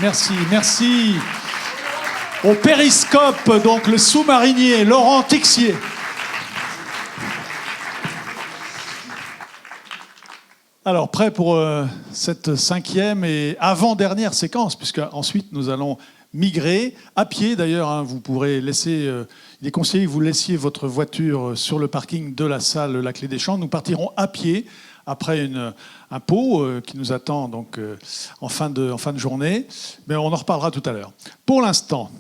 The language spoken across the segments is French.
Merci, merci au périscope, donc le sous-marinier Laurent Tixier. Alors, prêt pour cette 5e et avant-dernière séquence, puisque ensuite nous allons migrer à pied. D'ailleurs, hein, vous pourrez laisser, il est conseillé que vous laissiez votre voiture sur le parking de la salle La Clé des Champs. Nous partirons à pied après un pot qui nous attend donc, en fin de journée. Mais on en reparlera tout à l'heure. Pour l'instant,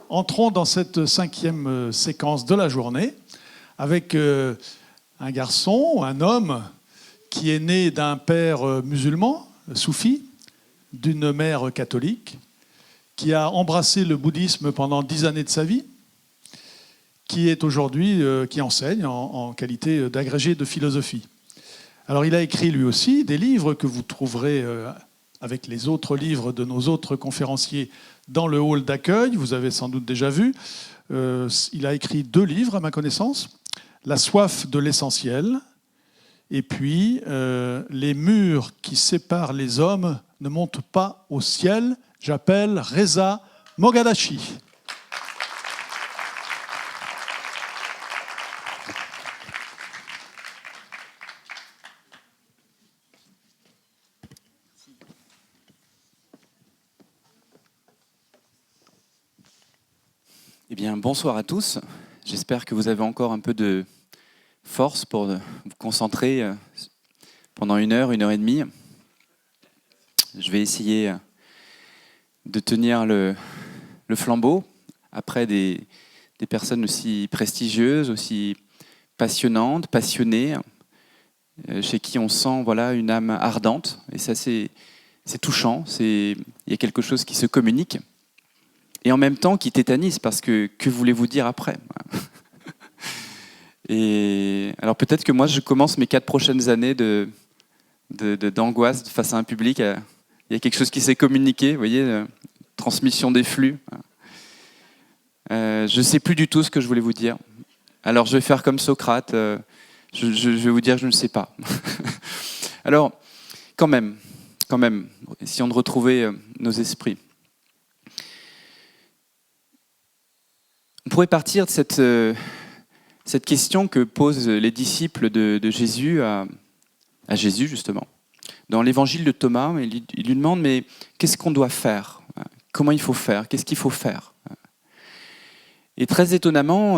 entrons dans cette 5e séquence de la journée avec un garçon, un homme qui est né d'un père musulman, soufi, d'une mère catholique, qui a embrassé le bouddhisme pendant 10 années de sa vie, qui est aujourd'hui, qui enseigne en qualité d'agrégé de philosophie. Alors il a écrit lui aussi des livres que vous trouverez avec les autres livres de nos autres conférenciers dans le hall d'accueil, vous avez sans doute déjà vu. Il a écrit 2 livres à ma connaissance, La soif de l'essentiel, et puis Les murs qui séparent les hommes ne montent pas au ciel. J'appelle Reza Moghadachi. Eh bien, bonsoir à tous. J'espère que vous avez encore un peu de force pour vous concentrer pendant 1 heure, 1 heure et demie. Je vais essayer de tenir le flambeau après des personnes aussi prestigieuses, aussi passionnantes, passionnées, chez qui on sent voilà, une âme ardente. Et ça, c'est touchant. Il y a quelque chose qui se communique. Et en même temps qui tétanise, parce que voulez-vous dire après? Et alors peut-être que moi je commence mes 4 prochaines années d'angoisse face à un public. Il y a quelque chose qui s'est communiqué, vous voyez, transmission des flux. Je ne sais plus du tout ce que je voulais vous dire. Alors je vais faire comme Socrate, je vais vous dire je ne sais pas. Alors quand même, essayons de retrouver nos esprits. On pourrait partir de cette question que posent les disciples de Jésus à Jésus, justement. Dans l'évangile de Thomas, il lui demande, mais qu'est-ce qu'on doit faire? Comment il faut faire? Qu'est-ce qu'il faut faire? Et très étonnamment,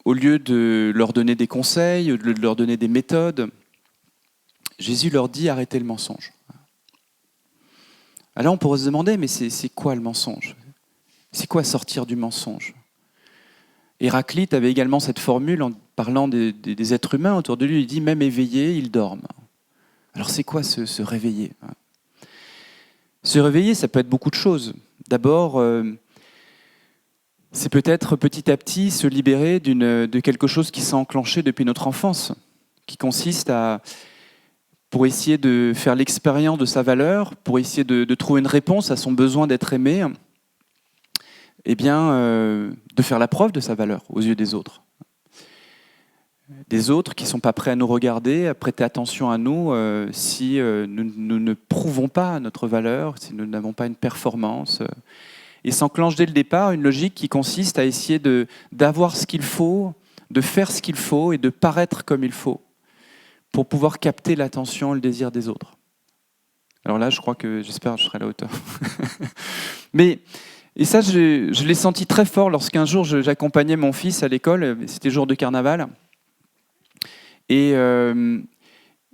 au lieu de leur donner des conseils, au lieu de leur donner des méthodes, Jésus leur dit, arrêtez le mensonge. Alors on pourrait se demander, mais c'est quoi le mensonge? C'est quoi sortir du mensonge? Héraclite avait également cette formule en parlant des êtres humains autour de lui. Il dit même éveillés, ils dorment. Alors c'est quoi se réveiller? Se réveiller, ça peut être beaucoup de choses. D'abord, c'est peut-être petit à petit se libérer de quelque chose qui s'est enclenché depuis notre enfance, qui consiste pour essayer de faire l'expérience de sa valeur, pour essayer de trouver une réponse à son besoin d'être aimé, eh bien, de faire la preuve de sa valeur aux yeux des autres. des autres qui ne sont pas prêts à nous regarder, à prêter attention à nous si nous ne prouvons pas notre valeur, si nous n'avons pas une performance. Et s'enclenche dès le départ une logique qui consiste à essayer d'avoir ce qu'il faut, de faire ce qu'il faut et de paraître comme il faut pour pouvoir capter l'attention et le désir des autres. Alors là, j'espère que je serai à la hauteur. Et ça, je l'ai senti très fort lorsqu'un jour, j'accompagnais mon fils à l'école, c'était jour de carnaval, et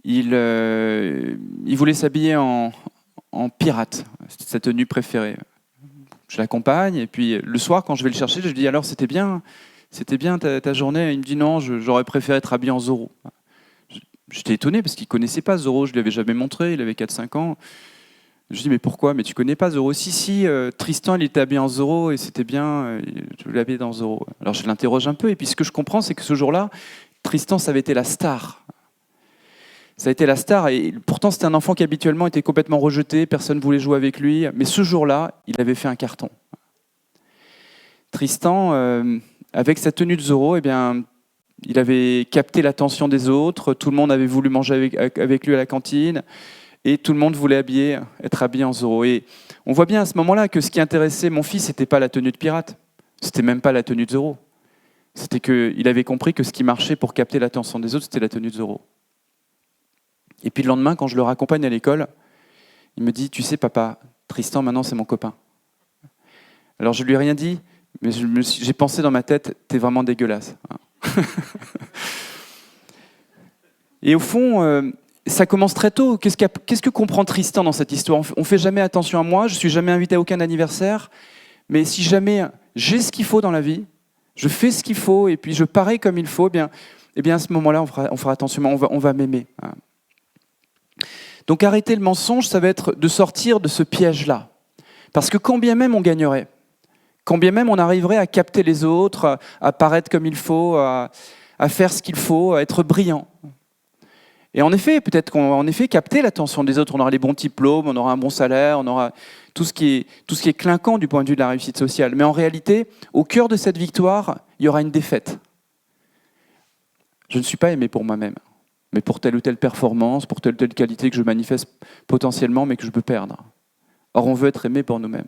il voulait s'habiller en pirate, c'était sa tenue préférée. Je l'accompagne, et puis le soir, quand je vais le chercher, je lui dis « Alors, c'était bien ta journée ?» Il me dit « Non, j'aurais préféré être habillé en Zorro. » J'étais étonné parce qu'il ne connaissait pas Zorro, je ne lui avais jamais montré, il avait 4-5 ans. Je lui dis « Mais pourquoi ? Mais tu ne connais pas Zorro ?»« Si, Tristan, il était habillé en Zorro et c'était bien, je l'ai habillé dans Zorro. » Alors je l'interroge un peu, et puis ce que je comprends, c'est que ce jour-là, Tristan, ça avait été la star. Ça a été la star, et pourtant c'était un enfant qui habituellement était complètement rejeté, personne ne voulait jouer avec lui, mais ce jour-là, il avait fait un carton. Tristan, avec sa tenue de Zorro, eh bien, il avait capté l'attention des autres, tout le monde avait voulu manger avec lui à la cantine, et tout le monde voulait être habillé en Zorro. Et on voit bien à ce moment-là que ce qui intéressait mon fils, c'était pas la tenue de pirate, c'était même pas la tenue de Zorro. C'était qu'il avait compris que ce qui marchait pour capter l'attention des autres, c'était la tenue de Zorro. Et puis le lendemain, quand je le raccompagne à l'école, il me dit « Tu sais, papa, Tristan, maintenant, c'est mon copain. » Alors je lui ai rien dit, mais j'ai pensé dans ma tête « T'es vraiment dégueulasse. » Et au fond, ça commence très tôt. Qu'est-ce que comprend Tristan dans cette histoire ? On ne fait jamais attention à moi, je ne suis jamais invité à aucun anniversaire, mais si jamais j'ai ce qu'il faut dans la vie, je fais ce qu'il faut et puis je parais comme il faut, eh bien à ce moment-là, on fera attention, on va m'aimer. Donc arrêter le mensonge, ça va être de sortir de ce piège-là. Parce que quand bien même on gagnerait, quand bien même on arriverait à capter les autres, à paraître comme il faut, à faire ce qu'il faut, à être brillant. Et en effet, peut-être qu'on va capter l'attention des autres, on aura les bons diplômes, on aura un bon salaire, on aura tout ce qui est clinquant du point de vue de la réussite sociale. Mais en réalité, au cœur de cette victoire, il y aura une défaite. Je ne suis pas aimé pour moi-même, mais pour telle ou telle performance, pour telle ou telle qualité que je manifeste potentiellement, mais que je peux perdre. Or, on veut être aimé pour nous-mêmes.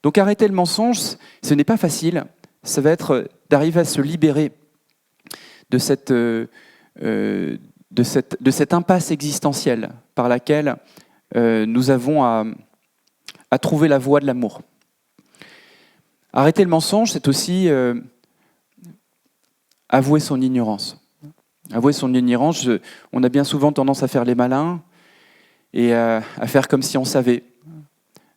Donc arrêter le mensonge, ce n'est pas facile. Ça va être d'arriver à se libérer de cette impasse existentielle par laquelle nous avons à trouver la voie de l'amour. Arrêter le mensonge, c'est aussi avouer son ignorance. Avouer son ignorance, on a bien souvent tendance à faire les malins et à faire comme si on savait,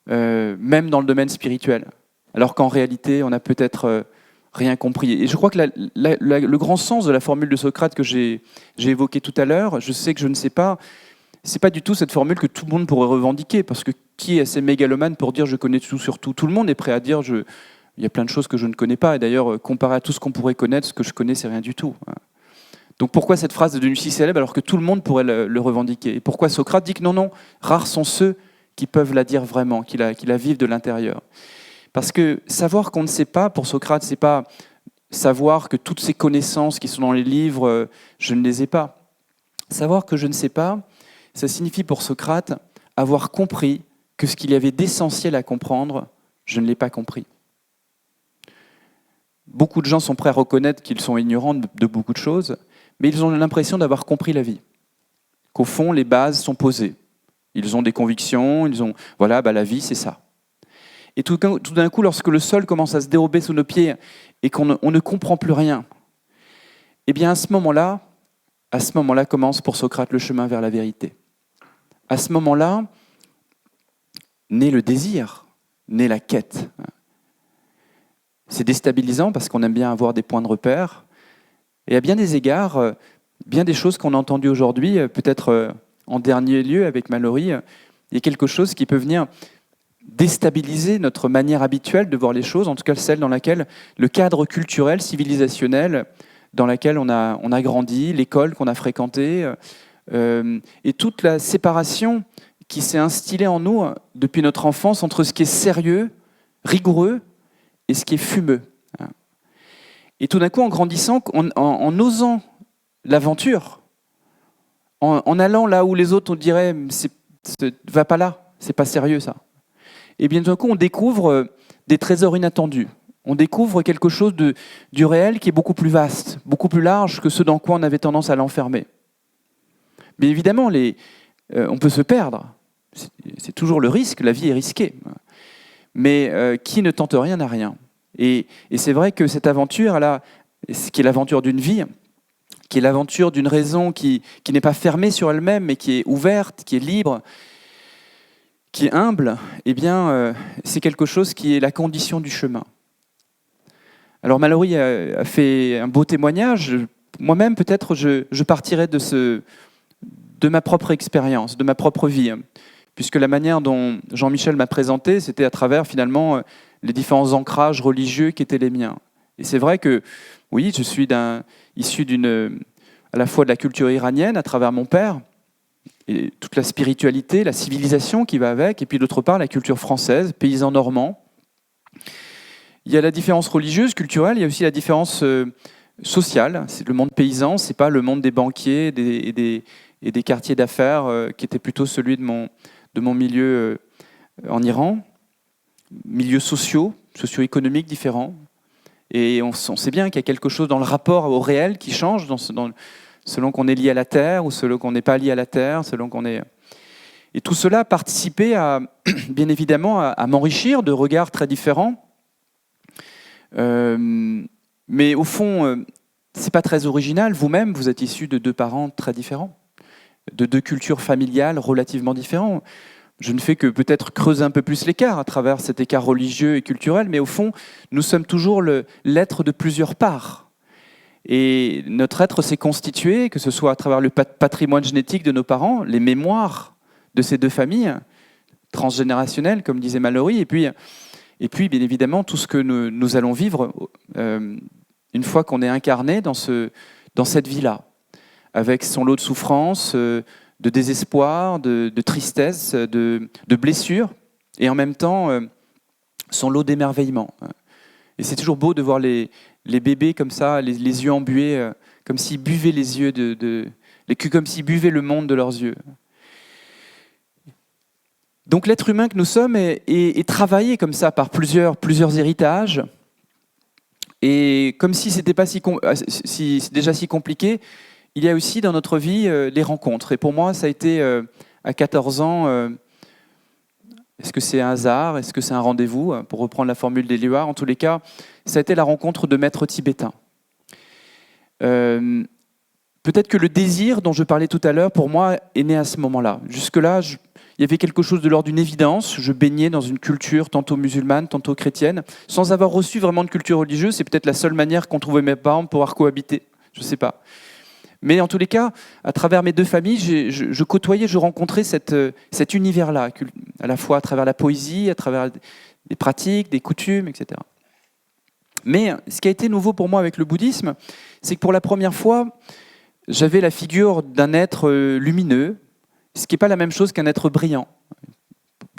même dans le domaine spirituel, alors qu'en réalité, on n'a peut-être rien compris. Et je crois que le grand sens de la formule de Socrate que j'ai évoquée tout à l'heure, je sais que je ne sais pas, c'est pas du tout cette formule que tout le monde pourrait revendiquer, parce que qui est assez mégalomane pour dire je connais tout sur tout ? Tout le monde est prêt à dire il y a plein de choses que je ne connais pas, et d'ailleurs, comparé à tout ce qu'on pourrait connaître, ce que je connais, c'est rien du tout. Donc pourquoi cette phrase est devenue si célèbre alors que tout le monde pourrait le revendiquer ? Et pourquoi Socrate dit que non, rares sont ceux qui peuvent la dire vraiment, qui la vivent de l'intérieur ? Parce que savoir qu'on ne sait pas, pour Socrate, c'est pas savoir que toutes ces connaissances qui sont dans les livres, je ne les ai pas. Savoir que je ne sais pas, ça signifie pour Socrate avoir compris que ce qu'il y avait d'essentiel à comprendre, je ne l'ai pas compris. Beaucoup de gens sont prêts à reconnaître qu'ils sont ignorants de beaucoup de choses, mais ils ont l'impression d'avoir compris la vie. Qu'au fond, les bases sont posées. Ils ont des convictions, la vie, c'est ça. Et tout d'un coup, lorsque le sol commence à se dérober sous nos pieds et qu'on ne comprend plus rien, eh bien à ce moment-là commence pour Socrate le chemin vers la vérité. À ce moment-là, naît le désir, naît la quête. C'est déstabilisant parce qu'on aime bien avoir des points de repère. Et à bien des égards, bien des choses qu'on a entendues aujourd'hui, peut-être en dernier lieu avec Mallory, il y a quelque chose qui peut venir déstabiliser notre manière habituelle de voir les choses, en tout cas celle dans laquelle le cadre culturel, civilisationnel, dans laquelle on a grandi, l'école qu'on a fréquentée, et toute la séparation qui s'est instillée en nous depuis notre enfance entre ce qui est sérieux, rigoureux, et ce qui est fumeux. Et tout d'un coup, en grandissant, en osant l'aventure, en allant là où les autres on dirait va pas là, c'est pas sérieux ça. Et bien d'un coup, on découvre des trésors inattendus. On découvre quelque chose du réel qui est beaucoup plus vaste, beaucoup plus large que ce dans quoi on avait tendance à l'enfermer. Bien évidemment, on peut se perdre. C'est toujours le risque, la vie est risquée. Mais qui ne tente rien n'a rien. Et c'est vrai que cette aventure, ce qui est l'aventure d'une vie, qui est l'aventure d'une raison qui n'est pas fermée sur elle-même, mais qui est ouverte, qui est libre, qui est humble, eh bien, c'est quelque chose qui est la condition du chemin. Alors Malory a fait un beau témoignage. Moi-même, peut-être, je partirais de ma propre expérience, de ma propre vie, puisque la manière dont Jean-Michel m'a présenté, c'était à travers, finalement, les différents ancrages religieux qui étaient les miens. Et c'est vrai que, oui, je suis issu à la fois de la culture iranienne, à travers mon père, et toute la spiritualité, la civilisation qui va avec, et puis d'autre part, la culture française, paysan normand. Il y a la différence religieuse, culturelle, il y a aussi la différence sociale. C'est le monde paysan, c'est pas le monde des banquiers et des quartiers d'affaires qui était plutôt celui de mon milieu en Iran. Milieux socio-économiques différents. Et on sait bien qu'il y a quelque chose dans le rapport au réel qui change selon qu'on est lié à la terre ou selon qu'on n'est pas lié à la terre, selon qu'on est... Et tout cela a participé bien évidemment à m'enrichir de regards très différents. Mais au fond, c'est pas très original. Vous-même, vous êtes issus de deux parents très différents, de deux cultures familiales relativement différentes. Je ne fais que peut-être creuser un peu plus l'écart à travers cet écart religieux et culturel, mais au fond, nous sommes toujours l'être de plusieurs parts. Et notre être s'est constitué, que ce soit à travers le patrimoine génétique de nos parents, les mémoires de ces deux familles, transgénérationnelles, comme disait Malory, et puis bien évidemment, tout ce que nous allons vivre une fois qu'on est incarné dans cette vie-là, avec son lot de souffrances, de désespoir, de tristesse, de blessures, et en même temps, son lot d'émerveillement. Et c'est toujours beau de voir les bébés comme ça, les yeux embués, comme s'ils buvaient les yeux comme s'ils buvaient le monde de leurs yeux. Donc l'être humain que nous sommes est travaillé comme ça par plusieurs héritages. Et comme si ce n'était pas déjà si compliqué, il y a aussi dans notre vie les rencontres. Et pour moi, ça a été à 14 ans, est-ce que c'est un hasard, est-ce que c'est un rendez-vous, pour reprendre la formule d'Éluard. En tous les cas, ça a été la rencontre de maîtres tibétains. Peut-être que le désir dont je parlais tout à l'heure, pour moi, est né à ce moment-là. Jusque-là, il y avait quelque chose de l'ordre d'une évidence. Je baignais dans une culture tantôt musulmane, tantôt chrétienne, sans avoir reçu vraiment de culture religieuse. C'est peut-être la seule manière qu'ont trouvé mes parents pour pouvoir cohabiter. Je ne sais pas. Mais en tous les cas, à travers mes deux familles, je côtoyais, je rencontrais cet univers-là, à la fois à travers la poésie, à travers des pratiques, des coutumes, etc. Mais ce qui a été nouveau pour moi avec le bouddhisme, c'est que pour la première fois, j'avais la figure d'un être lumineux, ce qui n'est pas la même chose qu'un être brillant.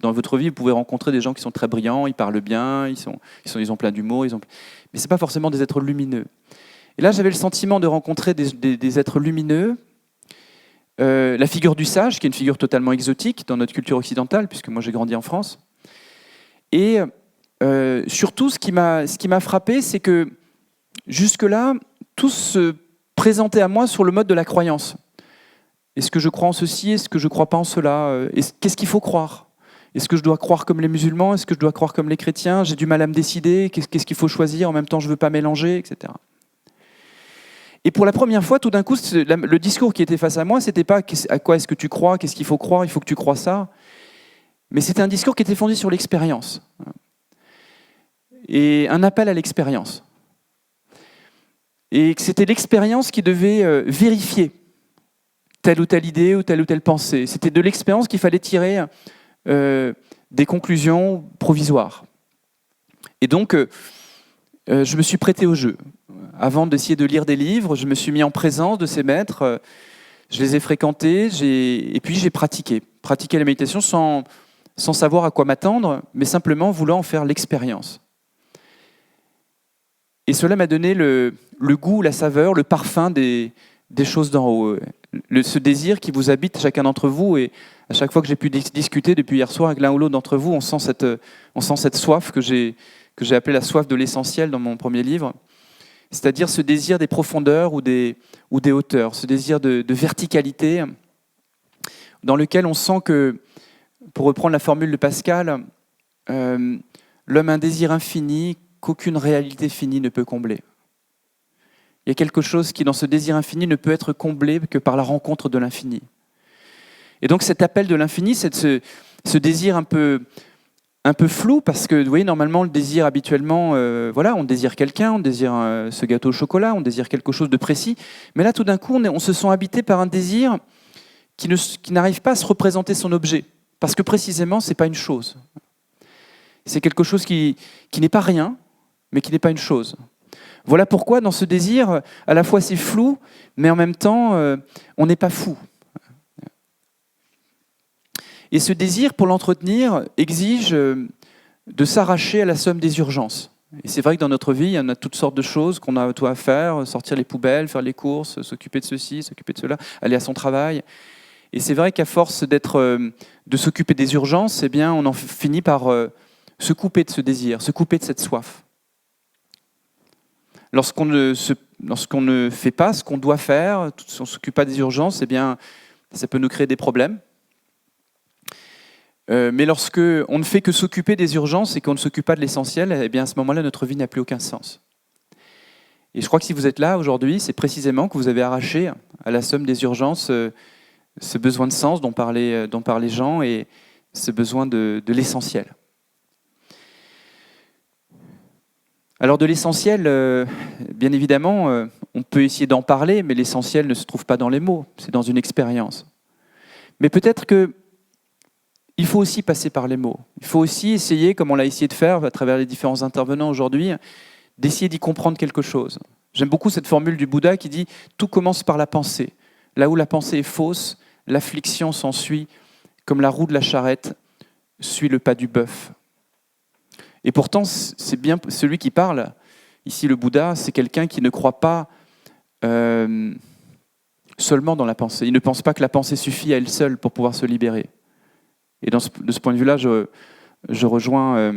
Dans votre vie, vous pouvez rencontrer des gens qui sont très brillants, ils parlent bien, ils ont plein d'humour, mais ce n'est pas forcément des êtres lumineux. Et là, j'avais le sentiment de rencontrer des êtres lumineux, la figure du sage, qui est une figure totalement exotique dans notre culture occidentale, puisque moi j'ai grandi en France. Et surtout, ce qui m'a frappé, c'est que jusque-là, tout se présentait à moi sur le mode de la croyance. Est-ce que je crois en ceci? Est-ce que je ne crois pas en cela? Qu'est-ce qu'il faut croire? Est-ce que je dois croire comme les musulmans? Est-ce que je dois croire comme les chrétiens? J'ai du mal à me décider. Qu'est-ce qu'il faut choisir? En même temps, je ne veux pas mélanger, etc. Et pour la première fois, tout d'un coup, le discours qui était face à moi, c'était pas à quoi est-ce que tu crois, qu'est-ce qu'il faut croire, il faut que tu crois ça. Mais c'était un discours qui était fondé sur l'expérience. Et un appel à l'expérience. Et que c'était l'expérience qui devait vérifier telle ou telle idée ou telle pensée. C'était de l'expérience qu'il fallait tirer des conclusions provisoires. Et donc, je me suis prêté au jeu. Avant d'essayer de lire des livres, je me suis mis en présence de ces maîtres, je les ai fréquentés, et puis j'ai pratiqué la méditation sans savoir à quoi m'attendre, mais simplement voulant en faire l'expérience. Et cela m'a donné le goût, la saveur, le parfum des des choses d'en haut. Ce désir qui vous habite chacun d'entre vous, et à chaque fois que j'ai pu discuter depuis hier soir avec l'un ou l'autre d'entre vous, on sent cette soif que j'ai appelée la soif de l'essentiel dans mon premier livre, c'est-à-dire ce désir des profondeurs ou des hauteurs, ce désir de verticalité dans lequel on sent que, pour reprendre la formule de Pascal, l'homme a un désir infini qu'aucune réalité finie ne peut combler. Il y a quelque chose qui, dans ce désir infini, ne peut être comblé que par la rencontre de l'infini. Et donc cet appel de l'infini, c'est ce désir un peu flou, parce que vous voyez, normalement, le désir habituellement, on désire quelqu'un, on désire ce gâteau au chocolat, on désire quelque chose de précis. Mais là, tout d'un coup, on se sent habité par un désir qui n'arrive pas à se représenter son objet. Parce que précisément, ce n'est pas une chose. C'est quelque chose qui n'est pas rien, mais qui n'est pas une chose. Voilà pourquoi, dans ce désir, à la fois c'est flou, mais en même temps, on n'est pas fou. Et ce désir, pour l'entretenir, exige de s'arracher à la somme des urgences. Et c'est vrai que dans notre vie, il y en a toutes sortes de choses qu'on a tout à faire, sortir les poubelles, faire les courses, s'occuper de ceci, s'occuper de cela, aller à son travail. Et c'est vrai qu'à force de s'occuper des urgences, eh bien, on en finit par se couper de ce désir, se couper de cette soif. Lorsqu'on ne fait pas ce qu'on doit faire, si on ne s'occupe pas des urgences, eh bien, ça peut nous créer des problèmes. Mais lorsque on ne fait que s'occuper des urgences et qu'on ne s'occupe pas de l'essentiel, eh bien, à ce moment-là, notre vie n'a plus aucun sens. Et je crois que si vous êtes là aujourd'hui, c'est précisément que vous avez arraché à la somme des urgences ce besoin de sens dont parlaient Jean et ce besoin de l'essentiel. Alors de l'essentiel, bien évidemment, on peut essayer d'en parler, mais l'essentiel ne se trouve pas dans les mots, c'est dans une expérience. Mais peut-être qu'il faut aussi passer par les mots. Il faut aussi essayer, comme on l'a essayé de faire à travers les différents intervenants aujourd'hui, d'essayer d'y comprendre quelque chose. J'aime beaucoup cette formule du Bouddha qui dit « Tout commence par la pensée. Là où la pensée est fausse, l'affliction s'ensuit, comme la roue de la charrette suit le pas du bœuf. » Et pourtant, c'est bien celui qui parle, ici le Bouddha, c'est quelqu'un qui ne croit pas seulement dans la pensée. Il ne pense pas que la pensée suffit à elle seule pour pouvoir se libérer. Et de ce point de vue-là, je rejoins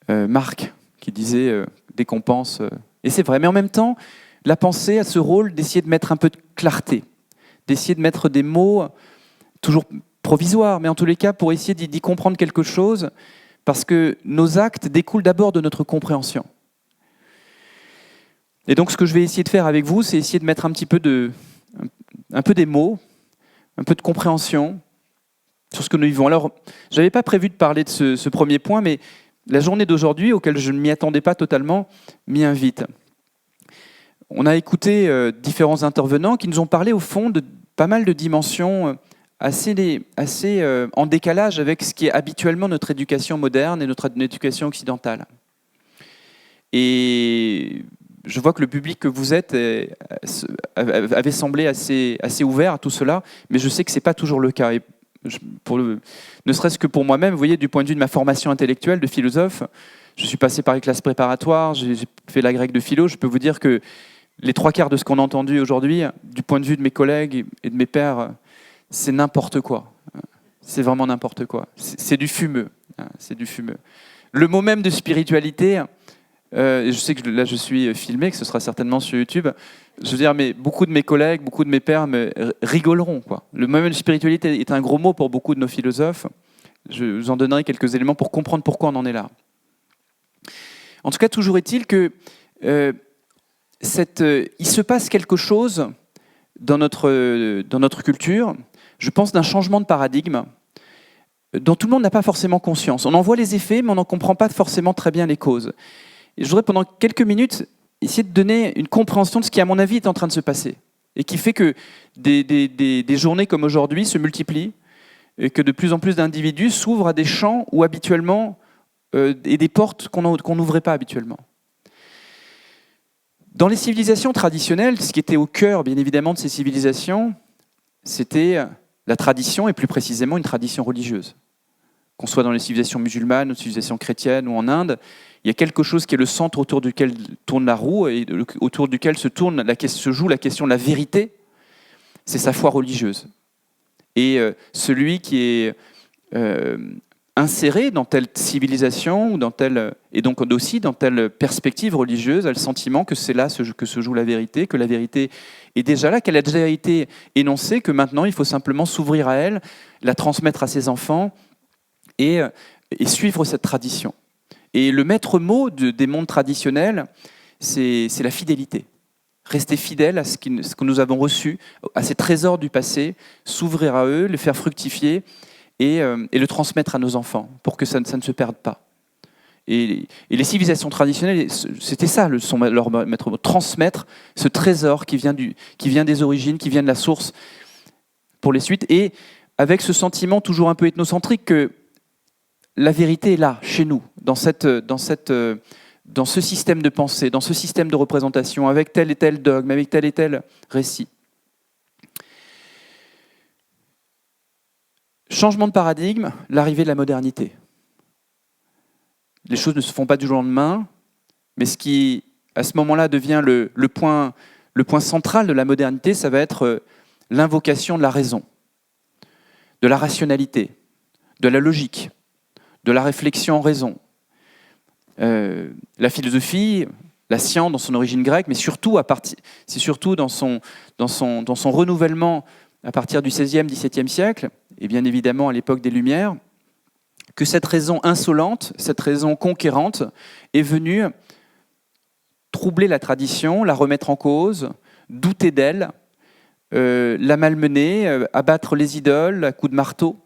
Marc, qui disait dès qu'on pense... et c'est vrai, mais en même temps, la pensée a ce rôle d'essayer de mettre un peu de clarté, d'essayer de mettre des mots, toujours provisoires, mais en tous les cas, pour essayer d'y comprendre quelque chose, parce que nos actes découlent d'abord de notre compréhension. Et donc, ce que je vais essayer de faire avec vous, c'est essayer de mettre un peu des mots, un peu de compréhension sur ce que nous vivons. Alors, je n'avais pas prévu de parler de ce premier point, mais la journée d'aujourd'hui, auquel je ne m'y attendais pas totalement, m'y invite. On a écouté différents intervenants qui nous ont parlé, au fond, de pas mal de dimensions assez en décalage avec ce qui est habituellement notre éducation moderne et notre éducation occidentale. Et je vois que le public que vous êtes avait semblé assez ouvert à tout cela, mais je sais que ce n'est pas toujours le cas. Et ne serait-ce que pour moi-même, vous voyez, du point de vue de ma formation intellectuelle de philosophe, je suis passé par les classes préparatoires, j'ai fait la grecque de philo, je peux vous dire que les 3/4 de ce qu'on a entendu aujourd'hui, du point de vue de mes collègues et de mes pairs, c'est n'importe quoi. C'est vraiment n'importe quoi. C'est du fumeux. C'est du fumeux. Le mot même de spiritualité, je sais que là je suis filmé, que ce sera certainement sur YouTube, je veux dire, mais beaucoup de mes collègues, beaucoup de mes pairs me rigoleront, quoi. Le mot même de spiritualité est un gros mot pour beaucoup de nos philosophes. Je vous en donnerai quelques éléments pour comprendre pourquoi on en est là. En tout cas, toujours est-il que il se passe quelque chose dans notre culture, je pense d'un changement de paradigme dont tout le monde n'a pas forcément conscience. On en voit les effets, mais on n'en comprend pas forcément très bien les causes. Et je voudrais pendant quelques minutes essayer de donner une compréhension de ce qui, à mon avis, est en train de se passer et qui fait que des journées comme aujourd'hui se multiplient et que de plus en plus d'individus s'ouvrent à des champs où habituellement et des portes qu'on n'ouvrait pas habituellement. Dans les civilisations traditionnelles, ce qui était au cœur, bien évidemment, de ces civilisations, c'était la tradition, et plus précisément une tradition religieuse. qu'on soit dans les civilisations musulmanes, les civilisations chrétiennes ou en Inde, il y a quelque chose qui est le centre autour duquel tourne la roue et autour duquel se joue la question de la vérité, c'est sa foi religieuse. Et celui qui est inséré dans telle civilisation ou et donc aussi dans telle perspective religieuse a le sentiment que c'est là que se joue la vérité, que la vérité est déjà là, qu'elle a déjà été énoncée, que maintenant il faut simplement s'ouvrir à elle, la transmettre à ses enfants et suivre cette tradition. Et le maître mot des mondes traditionnels, c'est la fidélité. Rester fidèle à ce que nous avons reçu, à ces trésors du passé, s'ouvrir à eux, les faire fructifier et le transmettre à nos enfants pour que ça ne se perde pas. Et les civilisations traditionnelles, c'était ça leur maître mot, transmettre ce trésor qui vient des origines, qui vient de la source pour les suites, et avec ce sentiment toujours un peu ethnocentrique que la vérité est là, chez nous, dans ce système de pensée, dans ce système de représentation, avec tel et tel dogme, avec tel et tel récit. Changement de paradigme, l'arrivée de la modernité. Les choses ne se font pas du jour au lendemain, mais ce qui, à ce moment-là, devient le point central de la modernité, ça va être l'invocation de la raison, de la rationalité, de la logique, de la réflexion en raison. La philosophie, la science dans son origine grecque, mais c'est surtout dans son renouvellement à partir du XVIe, XVIIe siècle, et bien évidemment à l'époque des Lumières, que cette raison insolente, cette raison conquérante est venue troubler la tradition, la remettre en cause, douter d'elle, la malmener, abattre les idoles à coups de marteau.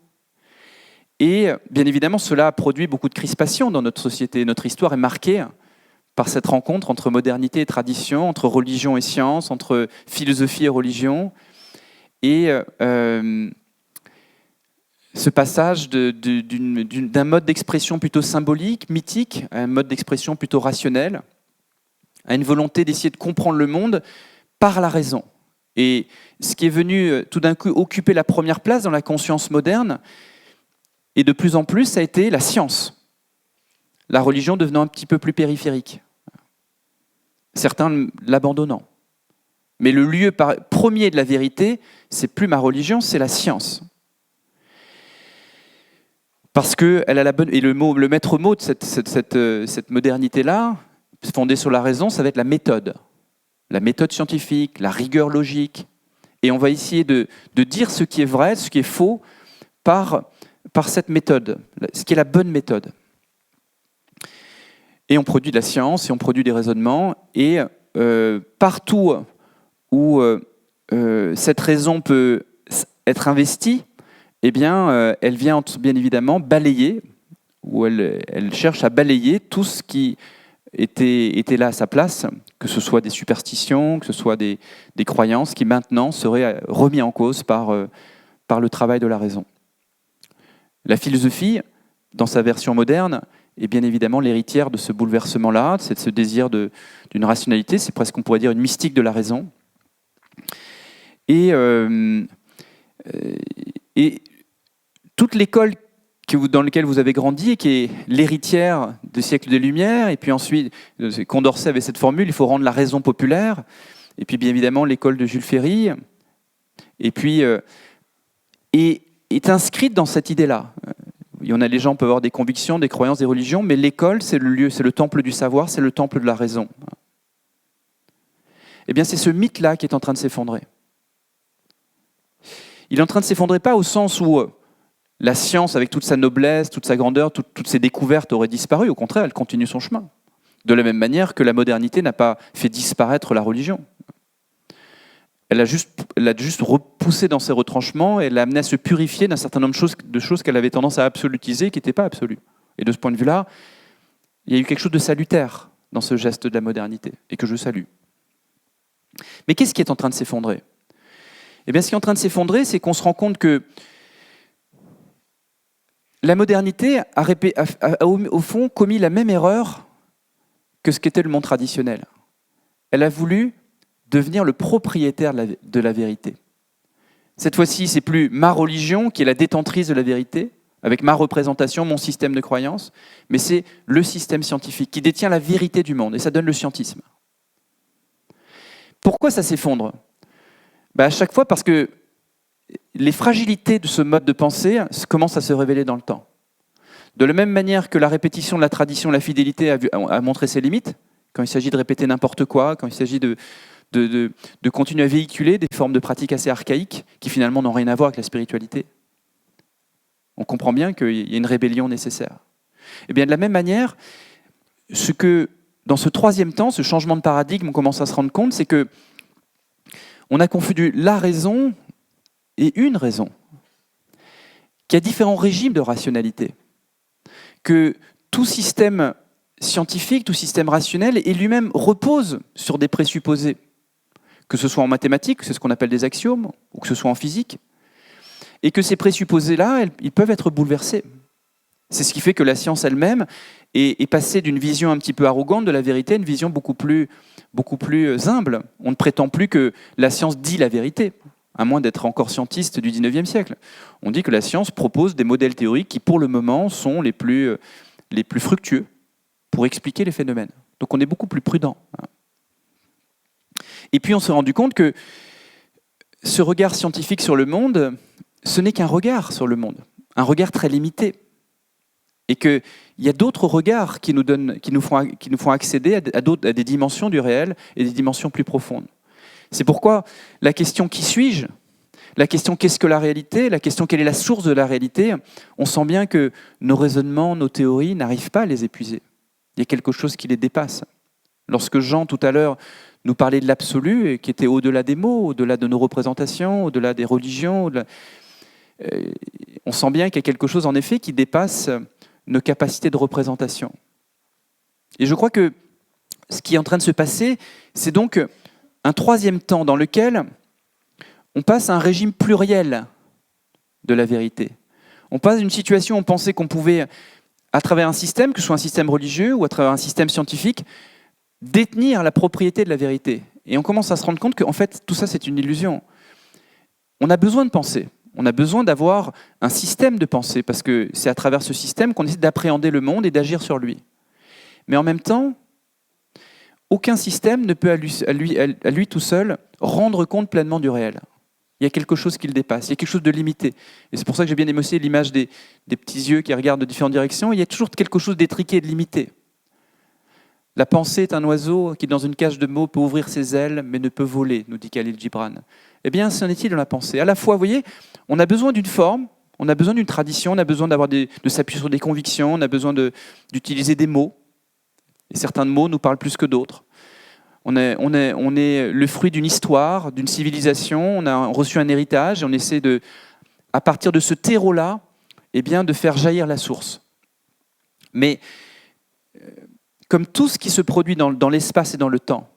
Et bien évidemment, cela a produit beaucoup de crispations dans notre société. Notre histoire est marquée par cette rencontre entre modernité et tradition, entre religion et science, entre philosophie et religion. Et ce passage d'un mode d'expression plutôt symbolique, mythique, à un mode d'expression plutôt rationnel, à une volonté d'essayer de comprendre le monde par la raison. Et ce qui est venu tout d'un coup occuper la première place dans la conscience moderne, et de plus en plus, ça a été la science. La religion devenant un petit peu plus périphérique. Certains l'abandonnant. Mais le lieu premier de la vérité, c'est plus ma religion, c'est la science. Parce que elle a la bonne, et le maître mot de cette modernité-là, fondée sur la raison, ça va être la méthode. La méthode scientifique, la rigueur logique. Et on va essayer de dire ce qui est vrai, ce qui est faux, par cette méthode, ce qui est la bonne méthode. Et on produit de la science, et on produit des raisonnements, et partout où cette raison peut être investie, eh bien, elle vient bien évidemment balayer, ou elle cherche à balayer tout ce qui était là à sa place, que ce soit des superstitions, que ce soit des croyances qui maintenant seraient remis en cause par le travail de la raison. La philosophie, dans sa version moderne, est bien évidemment l'héritière de ce bouleversement-là, de ce désir d'une rationalité, c'est presque, on pourrait dire, une mystique de la raison. Et toute l'école dans laquelle vous avez grandi, et qui est l'héritière des siècles des Lumières, et puis ensuite, Condorcet avait cette formule, il faut rendre la raison populaire, et puis bien évidemment l'école de Jules Ferry, et puis est inscrite dans cette idée-là. Les gens peuvent avoir des convictions, des croyances, des religions, mais l'école, c'est le lieu, c'est le temple du savoir, c'est le temple de la raison. Eh bien, c'est ce mythe-là qui est en train de s'effondrer. Il est en train de s'effondrer pas au sens où la science, avec toute sa noblesse, toute sa grandeur, toutes ses découvertes aurait disparu. Au contraire, elle continue son chemin. De la même manière que la modernité n'a pas fait disparaître la religion. Elle a juste repoussé dans ses retranchements et elle l'a amené à se purifier d'un certain nombre de choses qu'elle avait tendance à absolutiser, qui n'étaient pas absolues. Et de ce point de vue-là, il y a eu quelque chose de salutaire dans ce geste de la modernité, et que je salue. Mais qu'est-ce qui est en train de s'effondrer ? Eh bien, ce qui est en train de s'effondrer, c'est qu'on se rend compte que la modernité a au fond commis la même erreur que ce qu'était le monde traditionnel. Elle a voulu devenir le propriétaire de la vérité. Cette fois-ci, c'est plus ma religion qui est la détentrice de la vérité, avec ma représentation, mon système de croyance, mais c'est le système scientifique qui détient la vérité du monde, et ça donne le scientisme. Pourquoi ça s'effondre ? À chaque fois parce que les fragilités de ce mode de pensée commencent à se révéler dans le temps. De la même manière que la répétition de la tradition, la fidélité a montré ses limites, quand il s'agit de répéter n'importe quoi, quand il s'agit de continuer à véhiculer des formes de pratiques assez archaïques qui finalement n'ont rien à voir avec la spiritualité. On comprend bien qu'il y a une rébellion nécessaire. Et bien de la même manière, dans ce troisième temps, ce changement de paradigme, on commence à se rendre compte, c'est que on a confondu la raison et une raison, qu'il y a différents régimes de rationalité, que tout système scientifique, tout système rationnel, et lui-même repose sur des présupposés, que ce soit en mathématiques, c'est ce qu'on appelle des axiomes, ou que ce soit en physique, et que ces présupposés-là, ils peuvent être bouleversés. C'est ce qui fait que la science elle-même est passée d'une vision un petit peu arrogante de la vérité à une vision beaucoup plus humble. On ne prétend plus que la science dit la vérité, à moins d'être encore scientiste du 19e siècle. On dit que la science propose des modèles théoriques qui, pour le moment, sont les plus fructueux pour expliquer les phénomènes. Donc on est beaucoup plus prudent. Et puis on s'est rendu compte que ce regard scientifique sur le monde, ce n'est qu'un regard sur le monde, un regard très limité. Et qu'il y a d'autres regards qui nous font accéder à des dimensions du réel et des dimensions plus profondes. C'est pourquoi la question « qui suis-je ?», la question « qu'est-ce que la réalité ?», la question « quelle est la source de la réalité ?», on sent bien que nos raisonnements, nos théories n'arrivent pas à les épuiser. Il y a quelque chose qui les dépasse. Lorsque Jean, tout à l'heure, nous parlait de l'absolu, et qui était au-delà des mots, au-delà de nos représentations, au-delà des religions, on sent bien qu'il y a quelque chose, en effet, qui dépasse nos capacités de représentation. Et je crois que ce qui est en train de se passer, c'est donc un troisième temps dans lequel on passe à un régime pluriel de la vérité. On passe d'une situation où on pensait qu'on pouvait, à travers un système, que ce soit un système religieux ou à travers un système scientifique, détenir la propriété de la vérité. Et on commence à se rendre compte qu'en fait, tout ça, c'est une illusion. On a besoin de penser. On a besoin d'avoir un système de pensée, parce que c'est à travers ce système qu'on essaie d'appréhender le monde et d'agir sur lui. Mais en même temps, aucun système ne peut à lui tout seul rendre compte pleinement du réel. Il y a quelque chose qui le dépasse, il y a quelque chose de limité. Et c'est pour ça que j'ai bien émotionné l'image des petits yeux qui regardent de différentes directions. Il y a toujours quelque chose d'étriqué et de limité. La pensée est un oiseau qui, dans une cage de mots, peut ouvrir ses ailes, mais ne peut voler, nous dit Khalil Gibran. Eh bien, c'en est-il dans la pensée. À la fois, vous voyez, on a besoin d'une forme, on a besoin d'une tradition, on a besoin de s'appuyer sur des convictions, on a besoin d'utiliser des mots. Et certains mots nous parlent plus que d'autres. On est le fruit d'une histoire, d'une civilisation, on a reçu un héritage, et on essaie à partir de ce terreau-là, eh bien, de faire jaillir la source. Mais comme tout ce qui se produit dans l'espace et dans le temps,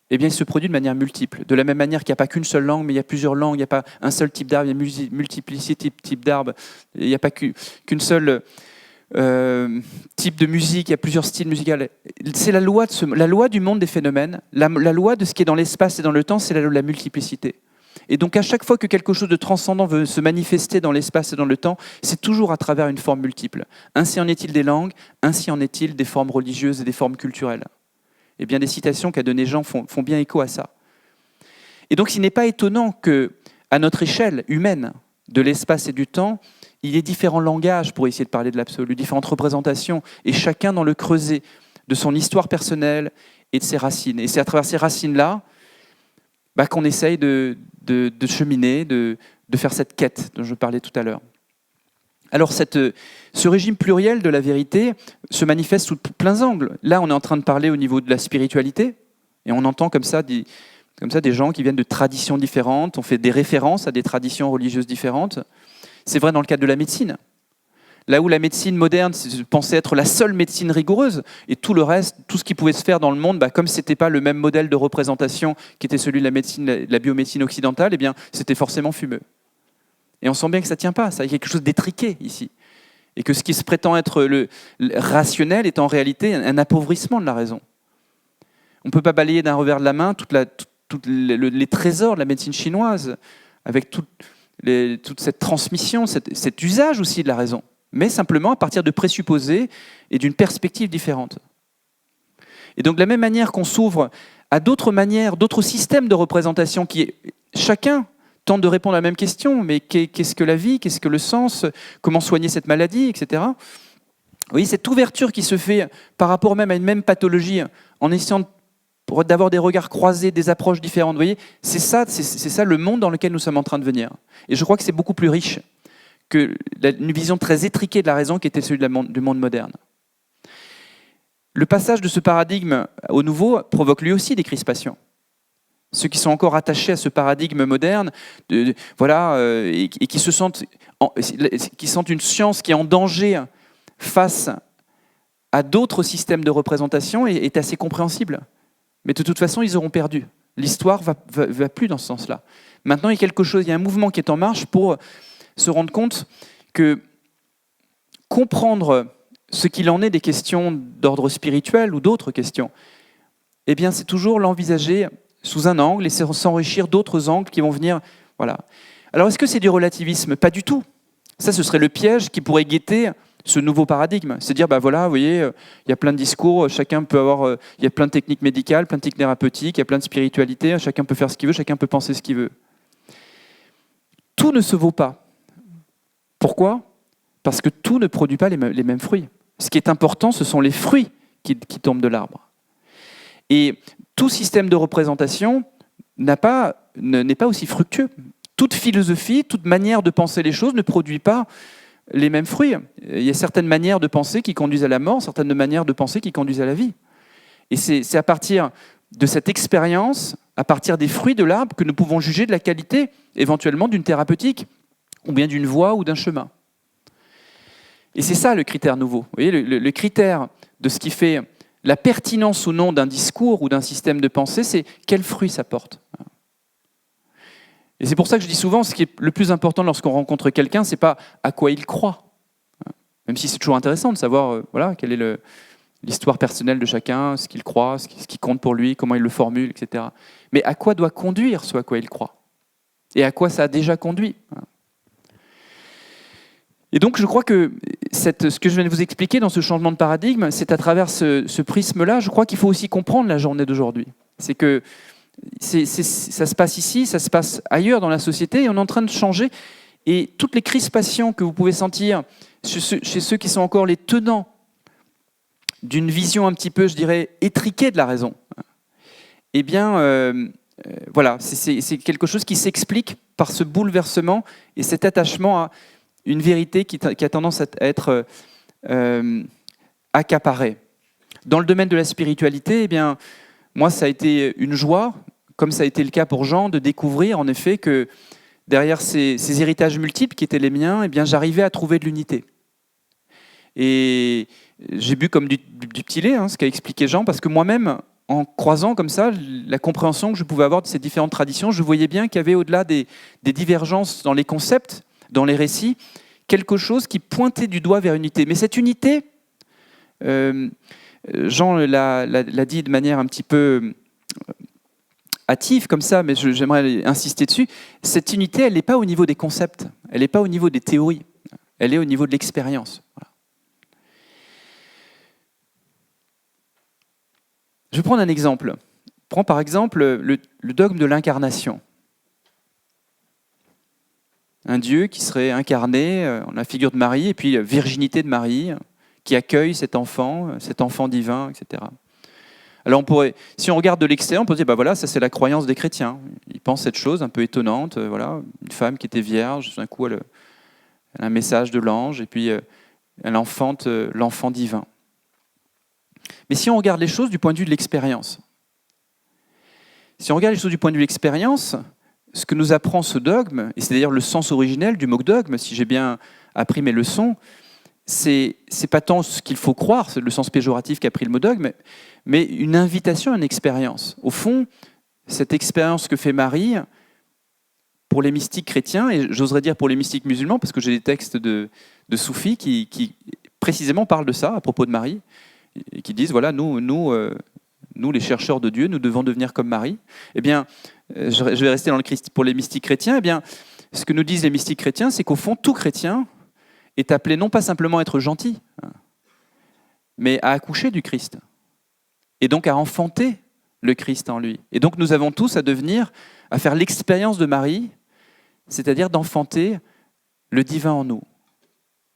eh bien, il se produit de manière multiple. De la même manière qu'il n'y a pas qu'une seule langue, mais il y a plusieurs langues, il n'y a pas un seul type d'arbre, il y a multiplicité de types d'arbres, il n'y a pas qu'une seule type de musique, il y a plusieurs styles musicaux. C'est la loi du monde des phénomènes, la loi de ce qui est dans l'espace et dans le temps, c'est la multiplicité. Et donc à chaque fois que quelque chose de transcendant veut se manifester dans l'espace et dans le temps, c'est toujours à travers une forme multiple. Ainsi en est-il des langues, ainsi en est-il des formes religieuses et des formes culturelles. Et bien des citations qu'a données Jean font bien écho à ça. Et donc il n'est pas étonnant qu'à notre échelle humaine de l'espace et du temps, il y ait différents langages pour essayer de parler de l'absolu, différentes représentations, et chacun dans le creuset de son histoire personnelle et de ses racines. Et c'est à travers ces racines-là qu'on essaye de cheminer, de faire cette quête dont je parlais tout à l'heure. Alors ce régime pluriel de la vérité se manifeste sous plein angles. Là, on est en train de parler au niveau de la spiritualité, et on entend comme ça des gens qui viennent de traditions différentes, on fait des références à des traditions religieuses différentes. C'est vrai dans le cadre de la médecine. Là où la médecine moderne pensait être la seule médecine rigoureuse, et tout le reste, tout ce qui pouvait se faire dans le monde, comme ce n'était pas le même modèle de représentation qui était celui de la biomédecine occidentale, eh bien, c'était forcément fumeux. Et on sent bien que ça ne tient pas, il y a quelque chose d'étriqué ici. Et que ce qui se prétend être le rationnel est en réalité un appauvrissement de la raison. On ne peut pas balayer d'un revers de la main tous les trésors de la médecine chinoise, avec toute cette transmission, cet usage aussi de la raison, mais simplement à partir de présupposés et d'une perspective différente. Et donc de la même manière qu'on s'ouvre à d'autres manières, d'autres systèmes de représentation qui, chacun tente de répondre à la même question, mais qu'est-ce que la vie, qu'est-ce que le sens, comment soigner cette maladie, etc. Vous voyez, cette ouverture qui se fait par rapport même à une même pathologie, en essayant d'avoir des regards croisés, des approches différentes, vous voyez, c'est ça le monde dans lequel nous sommes en train de venir. Et je crois que c'est beaucoup plus riche qu'une vision très étriquée de la raison qui était celui du monde moderne. Le passage de ce paradigme au nouveau provoque lui aussi des crispations. Ceux qui sont encore attachés à ce paradigme moderne, et qui sentent une science qui est en danger face à d'autres systèmes de représentation est assez compréhensible. Mais de toute façon, ils auront perdu. L'histoire va plus dans ce sens-là. Maintenant, il y a un mouvement qui est en marche pour se rendre compte que comprendre ce qu'il en est des questions d'ordre spirituel ou d'autres questions, eh bien, c'est toujours l'envisager sous un angle et s'enrichir d'autres angles qui vont venir. Voilà. Alors, est-ce que c'est du relativisme? Pas du tout. Ça, ce serait le piège qui pourrait guetter ce nouveau paradigme. C'est dire, vous voyez, il y a plein de discours, chacun peut avoir, il y a plein de techniques médicales, plein de techniques thérapeutiques, il y a plein de spiritualité, chacun peut faire ce qu'il veut, chacun peut penser ce qu'il veut. Tout ne se vaut pas. Pourquoi? Parce que tout ne produit pas les mêmes fruits. Ce qui est important, ce sont les fruits qui tombent de l'arbre. Et tout système de représentation n'est pas aussi fructueux. Toute philosophie, toute manière de penser les choses ne produit pas les mêmes fruits. Il y a certaines manières de penser qui conduisent à la mort, certaines manières de penser qui conduisent à la vie. Et c'est à partir de cette expérience, à partir des fruits de l'arbre, que nous pouvons juger de la qualité, éventuellement, d'une thérapeutique, ou bien d'une voie ou d'un chemin. Et c'est ça le critère nouveau. Vous voyez, le critère de ce qui fait la pertinence ou non d'un discours ou d'un système de pensée, c'est quel fruit ça porte. Et c'est pour ça que je dis souvent, ce qui est le plus important lorsqu'on rencontre quelqu'un, c'est pas à quoi il croit. Même si c'est toujours intéressant de savoir quelle est l'histoire personnelle de chacun, ce qu'il croit, ce qui compte pour lui, comment il le formule, etc. Mais à quoi doit conduire ce à quoi il croit? Et à quoi ça a déjà conduit? Et donc je crois que ce que je viens de vous expliquer dans ce changement de paradigme, c'est à travers ce prisme-là, je crois qu'il faut aussi comprendre la journée d'aujourd'hui. C'est que ça se passe ici, ça se passe ailleurs dans la société, et on est en train de changer. Et toutes les crispations que vous pouvez sentir chez ceux qui sont encore les tenants d'une vision un petit peu, je dirais, étriquée de la raison, eh bien, c'est quelque chose qui s'explique par ce bouleversement et cet attachement à une vérité qui a tendance à être accaparée. Dans le domaine de la spiritualité, eh bien, moi, ça a été une joie, comme ça a été le cas pour Jean, de découvrir en effet que derrière ces héritages multiples qui étaient les miens, eh bien, j'arrivais à trouver de l'unité. Et j'ai bu comme du petit lait, ce qu'a expliqué Jean, parce que moi-même, en croisant comme ça la compréhension que je pouvais avoir de ces différentes traditions, je voyais bien qu'il y avait au-delà des divergences dans les concepts, dans les récits, quelque chose qui pointait du doigt vers l'unité. Mais cette unité, Jean l'a dit de manière un petit peu hâtive comme ça, mais j'aimerais insister dessus, cette unité, elle n'est pas au niveau des concepts, elle n'est pas au niveau des théories, elle est au niveau de l'expérience. Voilà. Je vais prendre un exemple. Prends par exemple le dogme de l'incarnation. Un Dieu qui serait incarné en la figure de Marie, et puis virginité de Marie, qui accueille cet enfant divin, etc. Alors si on regarde de l'extérieur, on peut dire, ça c'est la croyance des chrétiens. Ils pensent cette chose un peu étonnante, une femme qui était vierge, d'un coup elle a un message de l'ange, et puis elle enfante l'enfant divin. Mais si on regarde les choses du point de vue de l'expérience, ce que nous apprend ce dogme, et c'est d'ailleurs le sens originel du mot dogme, si j'ai bien appris mes leçons, c'est pas tant ce qu'il faut croire, c'est le sens péjoratif qu'a pris le mot dogme, mais une invitation à une expérience. Au fond, cette expérience que fait Marie, pour les mystiques chrétiens, et j'oserais dire pour les mystiques musulmans, parce que j'ai des textes de soufis qui précisément parlent de ça, à propos de Marie, et qui disent, nous les chercheurs de Dieu, nous devons devenir comme Marie. Eh bien, je vais rester pour les mystiques chrétiens, eh bien, ce que nous disent les mystiques chrétiens, c'est qu'au fond, tout chrétien est appelé non pas simplement à être gentil, mais à accoucher du Christ, et donc à enfanter le Christ en lui. Et donc nous avons tous à faire l'expérience de Marie, c'est-à-dire d'enfanter le divin en nous,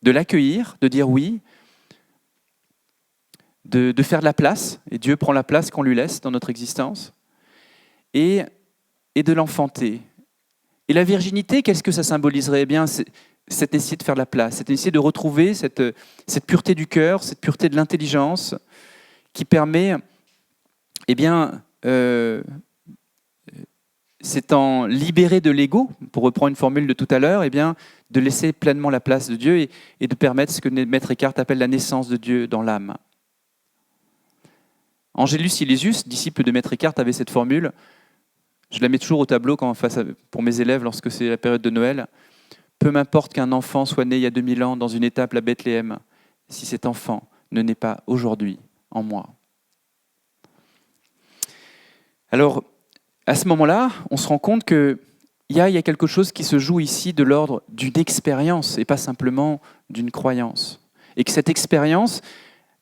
de l'accueillir, de dire oui, de faire de la place, et Dieu prend la place qu'on lui laisse dans notre existence, et de l'enfanter. Et la virginité, qu'est-ce que ça symboliserait ? Eh bien, c'est essayer de faire de la place, c'est essayer de retrouver cette pureté du cœur, cette pureté de l'intelligence, qui permet, eh bien, s'étant libéré de l'ego, pour reprendre une formule de tout à l'heure, eh bien, de laisser pleinement la place de Dieu et de permettre ce que Maître Eckhart appelle la naissance de Dieu dans l'âme. Angelus Silesius, disciple de Maître Eckhart, avait cette formule. Je la mets toujours au tableau pour mes élèves lorsque c'est la période de Noël. Peu m'importe qu'un enfant soit né il y a 2000 ans dans une étable à Bethléem, si cet enfant ne naît pas aujourd'hui en moi. Alors, à ce moment-là, on se rend compte qu'il y a quelque chose qui se joue ici de l'ordre d'une expérience et pas simplement d'une croyance. Et que cette expérience,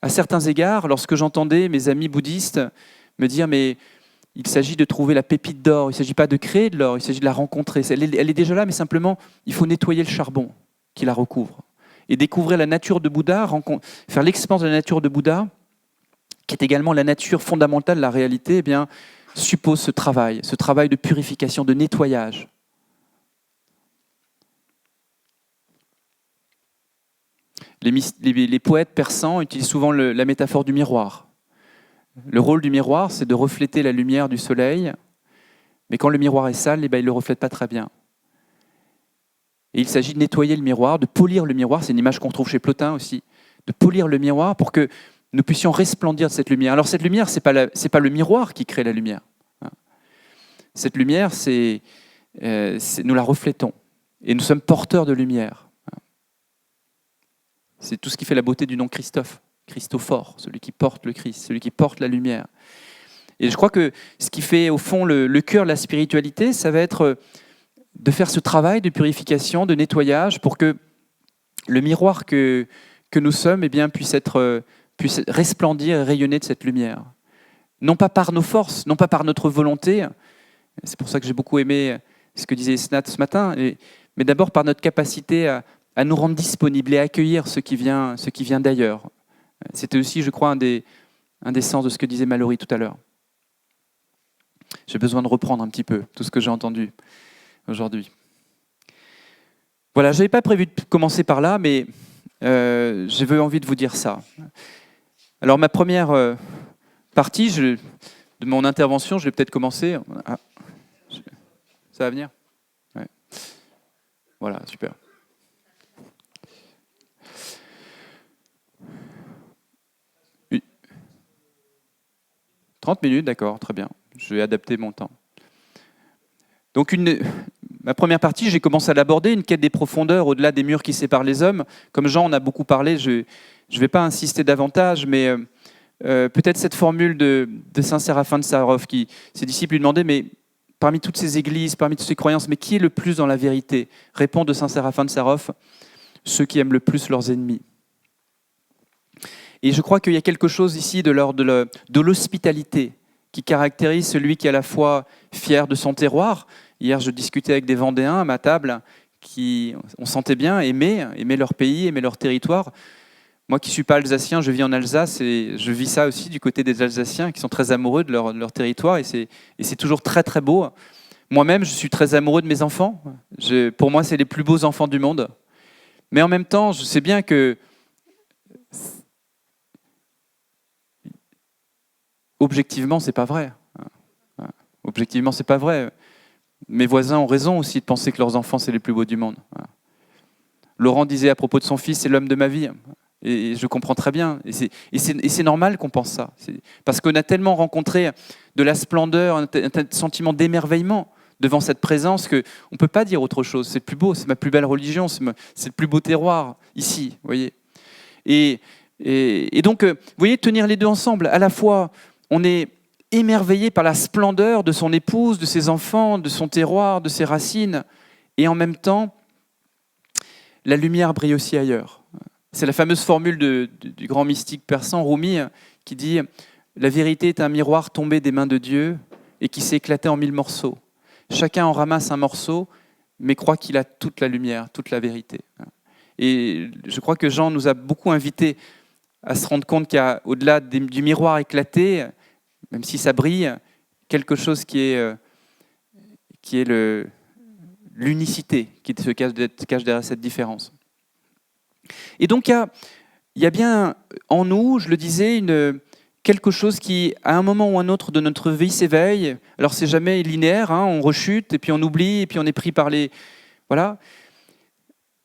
à certains égards, lorsque j'entendais mes amis bouddhistes me dire « mais il s'agit de trouver la pépite d'or, il ne s'agit pas de créer de l'or, il s'agit de la rencontrer. Elle est déjà là, mais simplement, il faut nettoyer le charbon qui la recouvre. » Et découvrir la nature de Bouddha, faire l'expérience de la nature de Bouddha, qui est également la nature fondamentale de la réalité, eh bien, suppose ce travail de purification, de nettoyage. Les poètes persans utilisent souvent la métaphore du miroir. Le rôle du miroir, c'est de refléter la lumière du soleil, mais quand le miroir est sale, il ne le reflète pas très bien. Et il s'agit de nettoyer le miroir, de polir le miroir, c'est une image qu'on trouve chez Plotin aussi, de polir le miroir pour que nous puissions resplendir de cette lumière. Alors cette lumière, ce n'est pas le miroir qui crée la lumière. Cette lumière, nous la reflétons, et nous sommes porteurs de lumière. C'est tout ce qui fait la beauté du nom Christophe. Christophore, celui qui porte le Christ, celui qui porte la lumière. Et je crois que ce qui fait au fond le cœur de la spiritualité, ça va être de faire ce travail de purification, de nettoyage, pour que le miroir que nous sommes eh bien, puisse resplendir et rayonner de cette lumière. Non pas par nos forces, non pas par notre volonté, c'est pour ça que j'ai beaucoup aimé ce que disait Snat ce matin, mais d'abord par notre capacité à nous rendre disponibles et à accueillir ce qui vient d'ailleurs. C'était aussi, je crois, un des sens de ce que disait Mallory tout à l'heure. J'ai besoin de reprendre un petit peu tout ce que j'ai entendu aujourd'hui. Voilà, je n'avais pas prévu de commencer par là, mais j'avais envie de vous dire ça. Alors, ma première partie de mon intervention, je vais peut-être commencer. Ah, ça va venir ? Ouais. Voilà, super. 30 minutes, d'accord, très bien. Je vais adapter mon temps. Donc, ma première partie, j'ai commencé à l'aborder, une quête des profondeurs au-delà des murs qui séparent les hommes. Comme Jean en a beaucoup parlé, je ne vais pas insister davantage, mais peut-être cette formule de saint Séraphin de Sarov, qui ses disciples lui demandaient, mais parmi toutes ces églises, parmi toutes ces croyances, mais qui est le plus dans la vérité ? Répond de saint Séraphin de Sarov, ceux qui aiment le plus leurs ennemis. Et je crois qu'il y a quelque chose ici de l'ordre de l'hospitalité qui caractérise celui qui est à la fois fier de son terroir. Hier, je discutais avec des Vendéens à ma table qui, on sentait bien, aimer leur pays, aimer leur territoire. Moi qui ne suis pas alsacien, je vis en Alsace et je vis ça aussi du côté des Alsaciens qui sont très amoureux de leur territoire et c'est toujours très très beau. Moi-même, je suis très amoureux de mes enfants. Pour moi, c'est les plus beaux enfants du monde. Mais en même temps, je sais bien que objectivement, c'est pas vrai. Objectivement, c'est pas vrai. Mes voisins ont raison aussi de penser que leurs enfants, c'est les plus beaux du monde. Laurent disait à propos de son fils, c'est l'homme de ma vie. Et je comprends très bien. Et c'est normal qu'on pense ça. Parce qu'on a tellement rencontré de la splendeur, un sentiment d'émerveillement devant cette présence qu'on ne peut pas dire autre chose. C'est le plus beau, c'est ma plus belle religion, c'est le plus beau terroir ici. Vous voyez. Et donc, vous voyez, tenir les deux ensemble, à la fois, on est émerveillé par la splendeur de son épouse, de ses enfants, de son terroir, de ses racines, et en même temps, la lumière brille aussi ailleurs. C'est la fameuse formule du grand mystique persan Rumi qui dit « La vérité est un miroir tombé des mains de Dieu et qui s'est éclaté en 1000 morceaux. Chacun en ramasse un morceau, mais croit qu'il a toute la lumière, toute la vérité. » Et je crois que Jean nous a beaucoup invités à se rendre compte qu'il y a, au-delà du miroir éclaté, même si ça brille, quelque chose qui est l'unicité qui se cache derrière cette différence. Et donc, il y a bien en nous, je le disais, quelque chose qui, à un moment ou un autre de notre vie, s'éveille. Alors, c'est jamais linéaire, hein, on rechute, et puis on oublie, et puis on est pris par les... Voilà.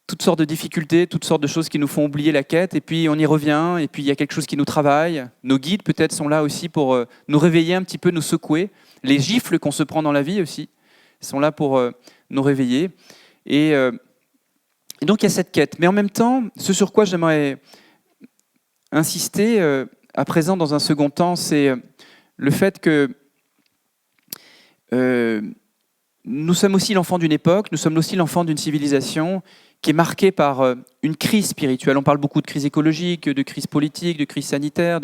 Toutes sortes de difficultés, toutes sortes de choses qui nous font oublier la quête, et puis on y revient, et puis il y a quelque chose qui nous travaille. Nos guides, peut-être, sont là aussi pour nous réveiller un petit peu, nous secouer. Les gifles qu'on se prend dans la vie aussi sont là pour nous réveiller. Et donc, il y a cette quête. Mais en même temps, ce sur quoi j'aimerais insister à présent, dans un second temps, c'est le fait que nous sommes aussi l'enfant d'une époque, nous sommes aussi l'enfant d'une civilisation qui est marquée par une crise spirituelle. On parle beaucoup de crise écologique, de crise politique, de crise sanitaire,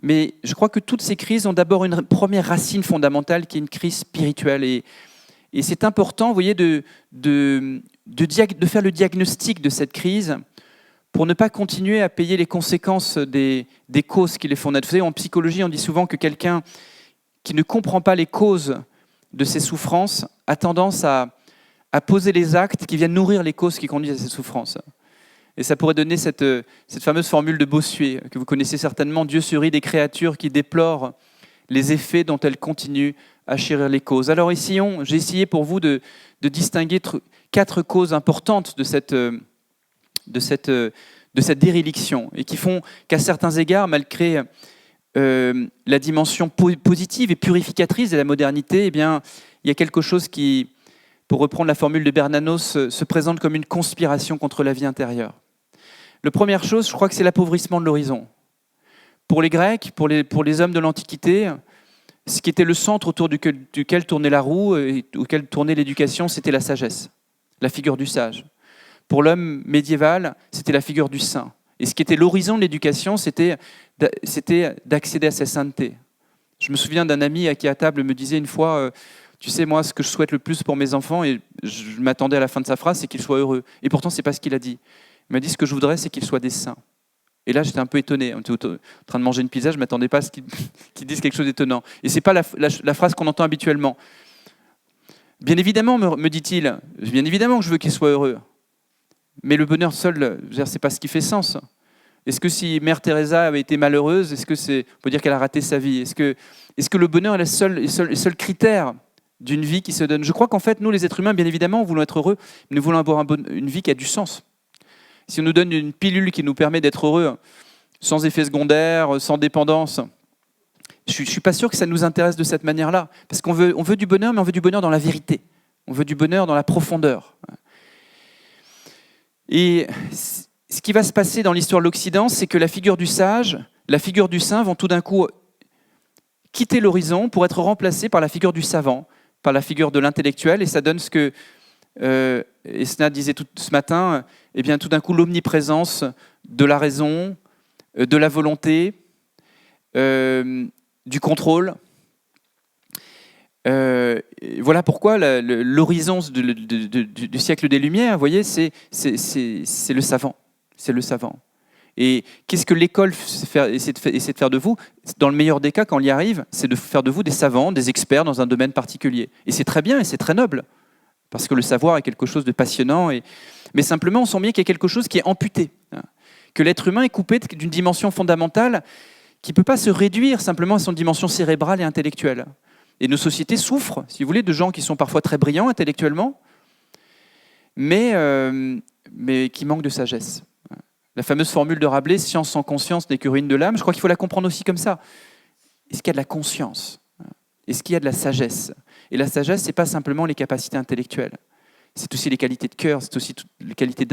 mais je crois que toutes ces crises ont d'abord une première racine fondamentale qui est une crise spirituelle. Et c'est important, vous voyez, de faire le diagnostic de cette crise pour ne pas continuer à payer les conséquences des causes qui les font naître. Vous savez, en psychologie, on dit souvent que quelqu'un qui ne comprend pas les causes de ses souffrances a tendance à poser les actes qui viennent nourrir les causes qui conduisent à ces souffrances. Et ça pourrait donner cette fameuse formule de Bossuet, que vous connaissez certainement, « Dieu se rit des créatures qui déplorent les effets dont elles continuent à chérir les causes ». Alors j'ai essayé pour vous de distinguer 4 causes importantes de cette déréliction, et qui font qu'à certains égards, malgré la dimension positive et purificatrice de la modernité, eh bien, il y a quelque chose qui, pour reprendre la formule de Bernanos, se présente comme une conspiration contre la vie intérieure. La première chose, je crois que c'est l'appauvrissement de l'horizon. Pour les Grecs, pour les hommes de l'Antiquité, ce qui était le centre autour duquel tournait la roue et auquel tournait l'éducation, c'était la sagesse, la figure du sage. Pour l'homme médiéval, c'était la figure du saint. Et ce qui était l'horizon de l'éducation, c'était d'accéder à sa sainteté. Je me souviens d'un ami qui, à table, me disait une fois tu sais, moi, ce que je souhaite le plus pour mes enfants, et je m'attendais à la fin de sa phrase, c'est qu'ils soient heureux. Et pourtant, ce n'est pas ce qu'il a dit. Il m'a dit, ce que je voudrais, c'est qu'ils soient des saints. Et là, j'étais un peu étonné. On était en train de manger une pizza, je ne m'attendais pas à ce qu'il dise quelque chose d'étonnant. Et ce n'est pas la phrase qu'on entend habituellement. Bien évidemment, me dit-il, bien évidemment que je veux qu'ils soient heureux. Mais le bonheur seul, ce n'est pas ce qui fait sens. Est-ce que si Mère Teresa avait été malheureuse, on peut dire qu'elle a raté sa vie? Est-ce que le bonheur est le seul critère d'une vie qui se donne? Je crois qu'en fait, nous, les êtres humains, bien évidemment, voulons être heureux, mais nous voulons avoir une vie qui a du sens. Si on nous donne une pilule qui nous permet d'être heureux, sans effets secondaires, sans dépendance, je ne suis pas sûr que ça nous intéresse de cette manière-là. Parce qu'on veut du bonheur, mais on veut du bonheur dans la vérité. On veut du bonheur dans la profondeur. Et ce qui va se passer dans l'histoire de l'Occident, c'est que la figure du sage, la figure du saint vont tout d'un coup quitter l'horizon pour être remplacées par la figure du savant, par la figure de l'intellectuel, et ça donne ce que Esna disait ce matin, eh bien, tout d'un coup l'omniprésence de la raison, de la volonté, du contrôle. Voilà pourquoi l'horizon du siècle des Lumières, vous voyez, c'est le savant. C'est le savant. Et qu'est-ce que l'école essaie de faire de vous? Dans le meilleur des cas, quand on y arrive, c'est de faire de vous des savants, des experts dans un domaine particulier. Et c'est très bien et c'est très noble, parce que le savoir est quelque chose de passionnant. Mais simplement, on sent bien qu'il y a quelque chose qui est amputé, que l'être humain est coupé d'une dimension fondamentale qui ne peut pas se réduire simplement à son dimension cérébrale et intellectuelle. Et nos sociétés souffrent, si vous voulez, de gens qui sont parfois très brillants intellectuellement, mais qui manquent de sagesse. La fameuse formule de Rabelais, « Science sans conscience n'est que ruine de l'âme », je crois qu'il faut la comprendre aussi comme ça. Est-ce qu'il y a de la conscience? Est-ce qu'il y a de la sagesse? Et la sagesse, ce n'est pas simplement les capacités intellectuelles. C'est aussi les qualités de cœur, c'est aussi les qualités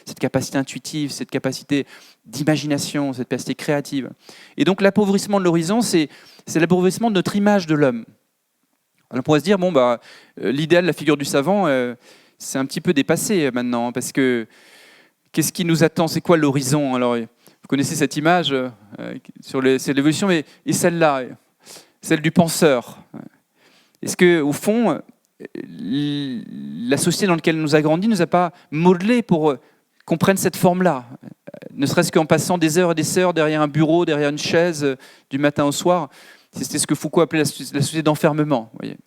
cette capacité intuitive, cette capacité d'imagination, cette capacité créative. Et donc l'appauvrissement de l'horizon, c'est l'appauvrissement de notre image de l'homme. Alors on pourrait se dire, l'idéal, la figure du savant, c'est un petit peu dépassé maintenant, parce que qu'est-ce qui nous attend? C'est quoi l'horizon? Alors, vous connaissez cette image c'est l'évolution, mais et celle-là, celle du penseur. Est-ce que, au fond, la société dans laquelle on nous a grandi ne nous a pas modelé pour qu'on prenne cette forme-là, ne serait-ce qu'en passant des heures et des heures derrière un bureau, derrière une chaise, du matin au soir. C'était ce que Foucault appelait la société d'enfermement. Voyez.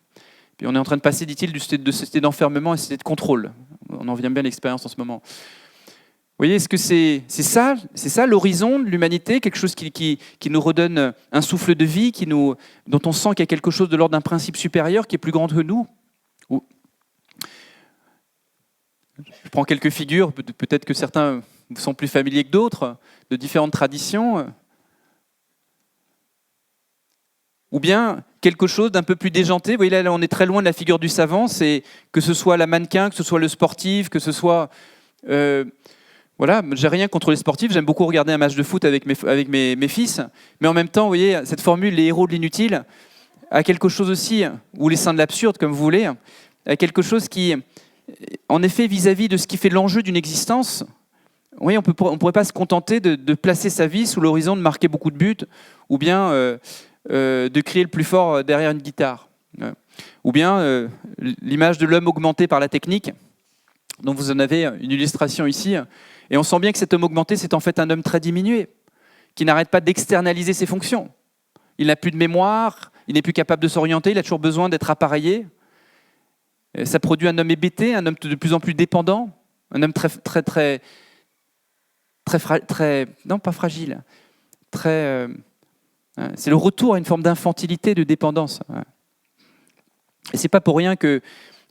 Puis on est en train de passer, dit-il, de société d'enfermement à société de contrôle. On en vient bien à l'expérience en ce moment. Vous voyez, est-ce que c'est ça l'horizon de l'humanité, quelque chose qui nous redonne un souffle de vie, dont on sent qu'il y a quelque chose de l'ordre d'un principe supérieur qui est plus grand que nous? Je prends quelques figures, peut-être que certains sont plus familiers que d'autres, de différentes traditions. Ou bien quelque chose d'un peu plus déjanté. Vous voyez, là, on est très loin de la figure du savant, c'est que ce soit la mannequin, que ce soit le sportif, que ce soit... voilà, j'ai rien contre les sportifs, j'aime beaucoup regarder un match de foot avec mes fils, mais en même temps, vous voyez, cette formule, les héros de l'inutile, a quelque chose aussi, ou les saints de l'absurde, comme vous voulez, a quelque chose qui, en effet, vis-à-vis de ce qui fait l'enjeu d'une existence, oui, on ne pourrait pas se contenter de placer sa vie sous l'horizon de marquer beaucoup de buts, ou bien de crier le plus fort derrière une guitare. Ou bien l'image de l'homme augmenté par la technique, dont vous en avez une illustration ici. Et on sent bien que cet homme augmenté, c'est en fait un homme très diminué, qui n'arrête pas d'externaliser ses fonctions. Il n'a plus de mémoire, il n'est plus capable de s'orienter, il a toujours besoin d'être appareillé. Et ça produit un homme hébété, un homme de plus en plus dépendant, un homme non pas fragile, c'est le retour à une forme d'infantilité, de dépendance. Et c'est pas pour rien que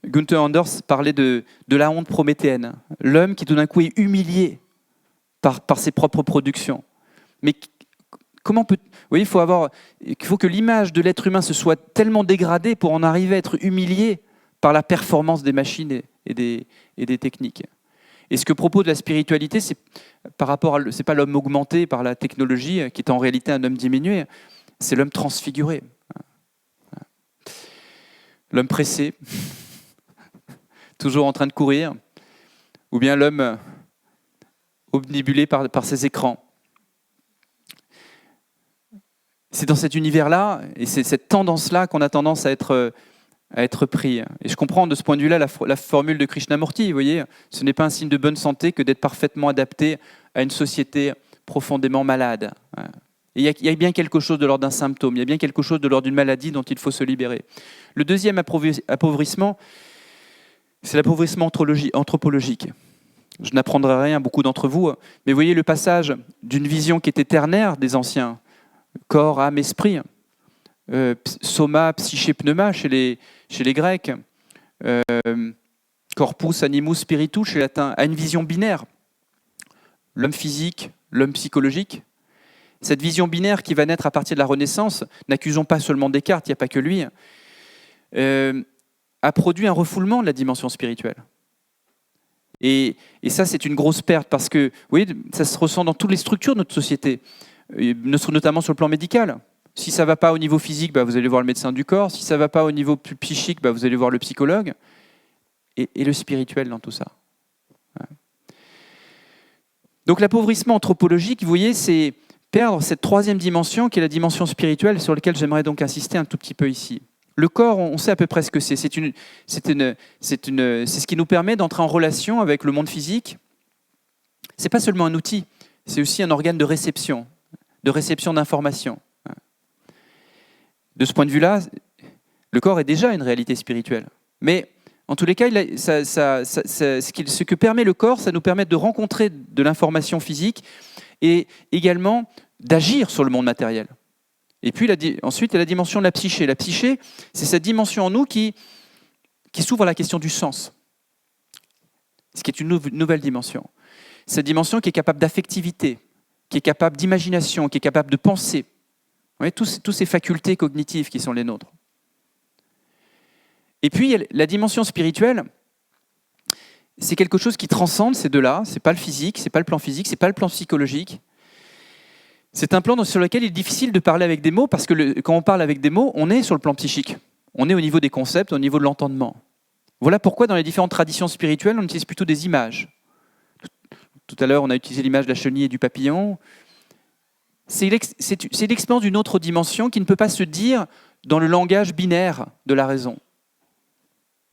Gunther Anders parlait de la honte prométhéenne, l'homme qui tout d'un coup est humilié par ses propres productions. Mais comment vous voyez, il faut que l'image de l'être humain se soit tellement dégradée pour en arriver à être humilié par la performance des machines et des techniques. Et ce que propose la spiritualité, c'est pas l'homme augmenté par la technologie, qui est en réalité un homme diminué, c'est l'homme transfiguré. L'homme pressé, toujours en train de courir, ou bien l'homme obnubilé par ses écrans. C'est dans cet univers-là, et c'est cette tendance-là qu'on a tendance à être pris. Et je comprends de ce point de vue-là la formule de Krishnamurti. Vous voyez, ce n'est pas un signe de bonne santé que d'être parfaitement adapté à une société profondément malade. Et il y a bien quelque chose de l'ordre d'un symptôme, il y a bien quelque chose de l'ordre d'une maladie dont il faut se libérer. Le deuxième appauvrissement, c'est l'appauvrissement anthropologique. Je n'apprendrai rien à beaucoup d'entre vous, mais vous voyez le passage d'une vision qui était ternaire des anciens, corps, âme, esprit, soma, psyché, pneuma chez les Grecs, corpus, animus, spiritus chez les Latins, à une vision binaire, l'homme physique, l'homme psychologique. Cette vision binaire qui va naître à partir de la Renaissance, n'accusons pas seulement Descartes, il n'y a pas que lui, a produit un refoulement de la dimension spirituelle. Et ça, c'est une grosse perte, parce que vous voyez, ça se ressent dans toutes les structures de notre société, notamment sur le plan médical. Si ça ne va pas au niveau physique, vous allez voir le médecin du corps. Si ça ne va pas au niveau plus psychique, vous allez voir le psychologue. Et le spirituel dans tout ça. Donc l'appauvrissement anthropologique, vous voyez, c'est perdre cette troisième dimension qui est la dimension spirituelle, sur laquelle j'aimerais donc insister un tout petit peu ici. Le corps, on sait à peu près ce que c'est. C'est ce qui nous permet d'entrer en relation avec le monde physique. Ce n'est pas seulement un outil, c'est aussi un organe de réception d'informations. De ce point de vue-là, le corps est déjà une réalité spirituelle. Mais en tous les cas, ce que permet le corps, ça nous permet de rencontrer de l'information physique et également d'agir sur le monde matériel. Et puis ensuite, il y a la dimension de la psyché. La psyché, c'est cette dimension en nous qui s'ouvre à la question du sens, ce qui est une nouvelle dimension. Cette dimension qui est capable d'affectivité, qui est capable d'imagination, qui est capable de penser. Vous voyez, tous ces facultés cognitives qui sont les nôtres. Et puis, la dimension spirituelle, c'est quelque chose qui transcende ces deux-là. Ce n'est pas le physique, ce n'est pas le plan physique, ce n'est pas le plan psychologique. C'est un plan sur lequel il est difficile de parler avec des mots, parce que quand on parle avec des mots, on est sur le plan psychique. On est au niveau des concepts, au niveau de l'entendement. Voilà pourquoi dans les différentes traditions spirituelles, on utilise plutôt des images. Tout à l'heure, on a utilisé l'image de la chenille et du papillon. C'est l'expérience d'une autre dimension qui ne peut pas se dire dans le langage binaire de la raison.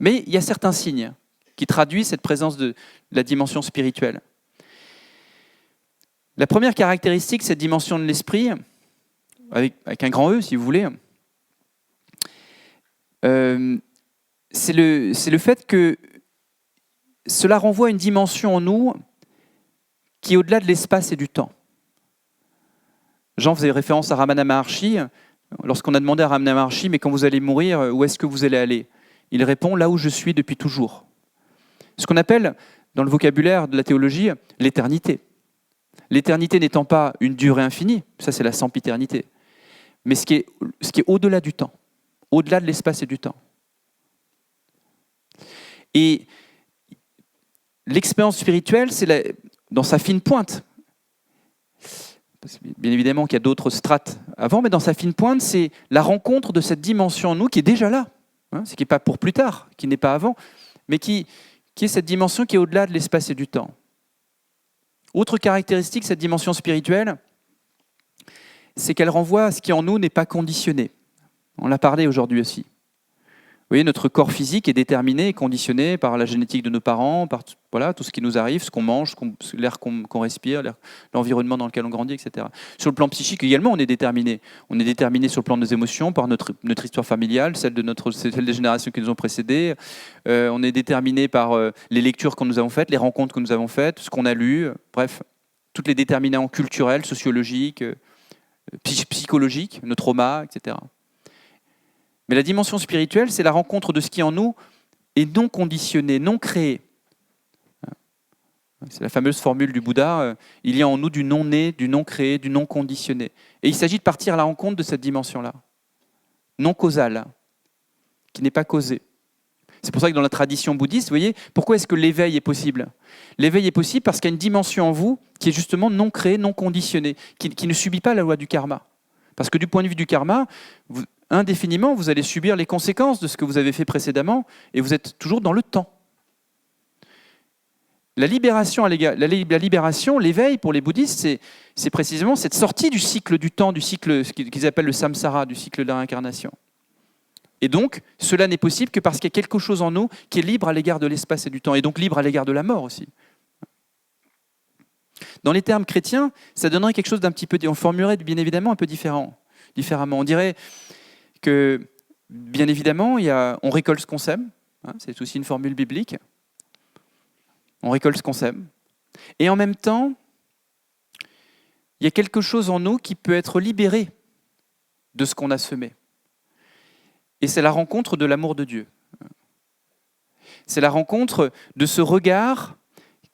Mais il y a certains signes qui traduisent cette présence de la dimension spirituelle. La première caractéristique de cette dimension de l'esprit, avec un grand E si vous voulez, c'est le fait que cela renvoie à une dimension en nous qui est au-delà de l'espace et du temps. Jean faisait référence à Ramana Maharshi. Lorsqu'on a demandé à Ramana Maharshi, mais quand vous allez mourir, où est-ce que vous allez aller? Il répond, là où je suis depuis toujours. Ce qu'on appelle, dans le vocabulaire de la théologie, l'éternité. L'éternité n'étant pas une durée infinie, ça c'est la sempiternité, mais ce qui est au-delà du temps, au-delà de l'espace et du temps. Et l'expérience spirituelle, c'est dans sa fine pointe. Bien évidemment qu'il y a d'autres strates avant, mais dans sa fine pointe, c'est la rencontre de cette dimension en nous qui est déjà là. Ce qui n'est pas pour plus tard, qui n'est pas avant, mais qui est cette dimension qui est au-delà de l'espace et du temps. Autre caractéristique, cette dimension spirituelle, c'est qu'elle renvoie à ce qui en nous n'est pas conditionné. On l'a parlé aujourd'hui aussi. Vous voyez, notre corps physique est déterminé et conditionné par la génétique de nos parents, par tout ce qui nous arrive, ce qu'on mange, l'air qu'on respire, l'environnement dans lequel on grandit, etc. Sur le plan psychique également, on est déterminé. On est déterminé sur le plan de nos émotions, par notre histoire familiale, celle des générations qui nous ont précédées. On est déterminé par les lectures que nous avons faites, les rencontres que nous avons faites, ce qu'on a lu, bref, toutes les déterminants culturels, sociologiques, psychologiques, nos traumas, etc. Mais la dimension spirituelle, c'est la rencontre de ce qui en nous est non conditionné, non créé. C'est la fameuse formule du Bouddha, il y a en nous du non-né, du non-créé, du non-conditionné. Et il s'agit de partir à la rencontre de cette dimension-là, non causale, qui n'est pas causée. C'est pour ça que dans la tradition bouddhiste, vous voyez, pourquoi est-ce que l'éveil est possible? L'éveil est possible parce qu'il y a une dimension en vous qui est justement non créée, non conditionnée, qui ne subit pas la loi du karma. Parce que du point de vue du karma, indéfiniment, vous allez subir les conséquences de ce que vous avez fait précédemment et vous êtes toujours dans le temps. La libération, l'éveil pour les bouddhistes, c'est précisément cette sortie du cycle du temps, du cycle qu'ils appellent le samsara, du cycle de la réincarnation. Et donc, cela n'est possible que parce qu'il y a quelque chose en nous qui est libre à l'égard de l'espace et du temps, et donc libre à l'égard de la mort aussi. Dans les termes chrétiens, ça donnerait quelque chose d'un petit peu, on formulerait bien évidemment un peu différemment. On dirait que, bien évidemment, on récolte ce qu'on sème, c'est aussi une formule biblique, on récolte ce qu'on sème, et en même temps, il y a quelque chose en nous qui peut être libéré de ce qu'on a semé. Et c'est la rencontre de l'amour de Dieu. C'est la rencontre de ce regard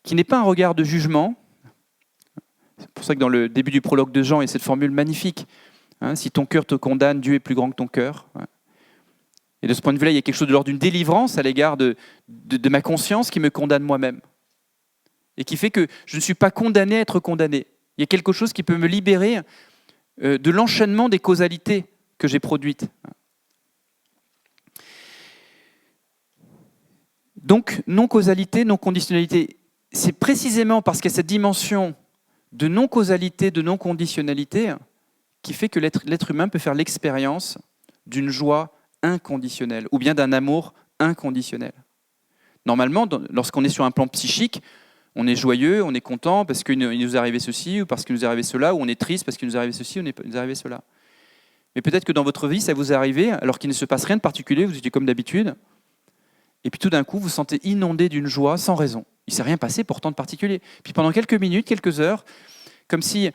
qui n'est pas un regard de jugement. C'est pour ça que dans le début du prologue de Jean, il y a cette formule magnifique. Si ton cœur te condamne, Dieu est plus grand que ton cœur. Et de ce point de vue-là, il y a quelque chose de l'ordre d'une délivrance à l'égard de ma conscience qui me condamne moi-même. Et qui fait que je ne suis pas condamné à être condamné. Il y a quelque chose qui peut me libérer de l'enchaînement des causalités que j'ai produites. Donc, non-causalité, non-conditionnalité, c'est précisément parce qu'il y a cette dimension de non-causalité, de non-conditionnalité, qui fait que l'être humain peut faire l'expérience d'une joie inconditionnelle, ou bien d'un amour inconditionnel. Normalement, lorsqu'on est sur un plan psychique, on est joyeux, on est content parce qu'il nous est arrivé ceci, ou parce qu'il nous est arrivé cela, ou on est triste parce qu'il nous est arrivé ceci, ou il nous est arrivé cela. Mais peut-être que dans votre vie, ça vous est arrivé, alors qu'il ne se passe rien de particulier, vous étiez comme d'habitude, et puis tout d'un coup, vous vous sentez inondé d'une joie sans raison. Il ne s'est rien passé pourtant de particulier. Puis pendant quelques minutes, quelques heures, comme si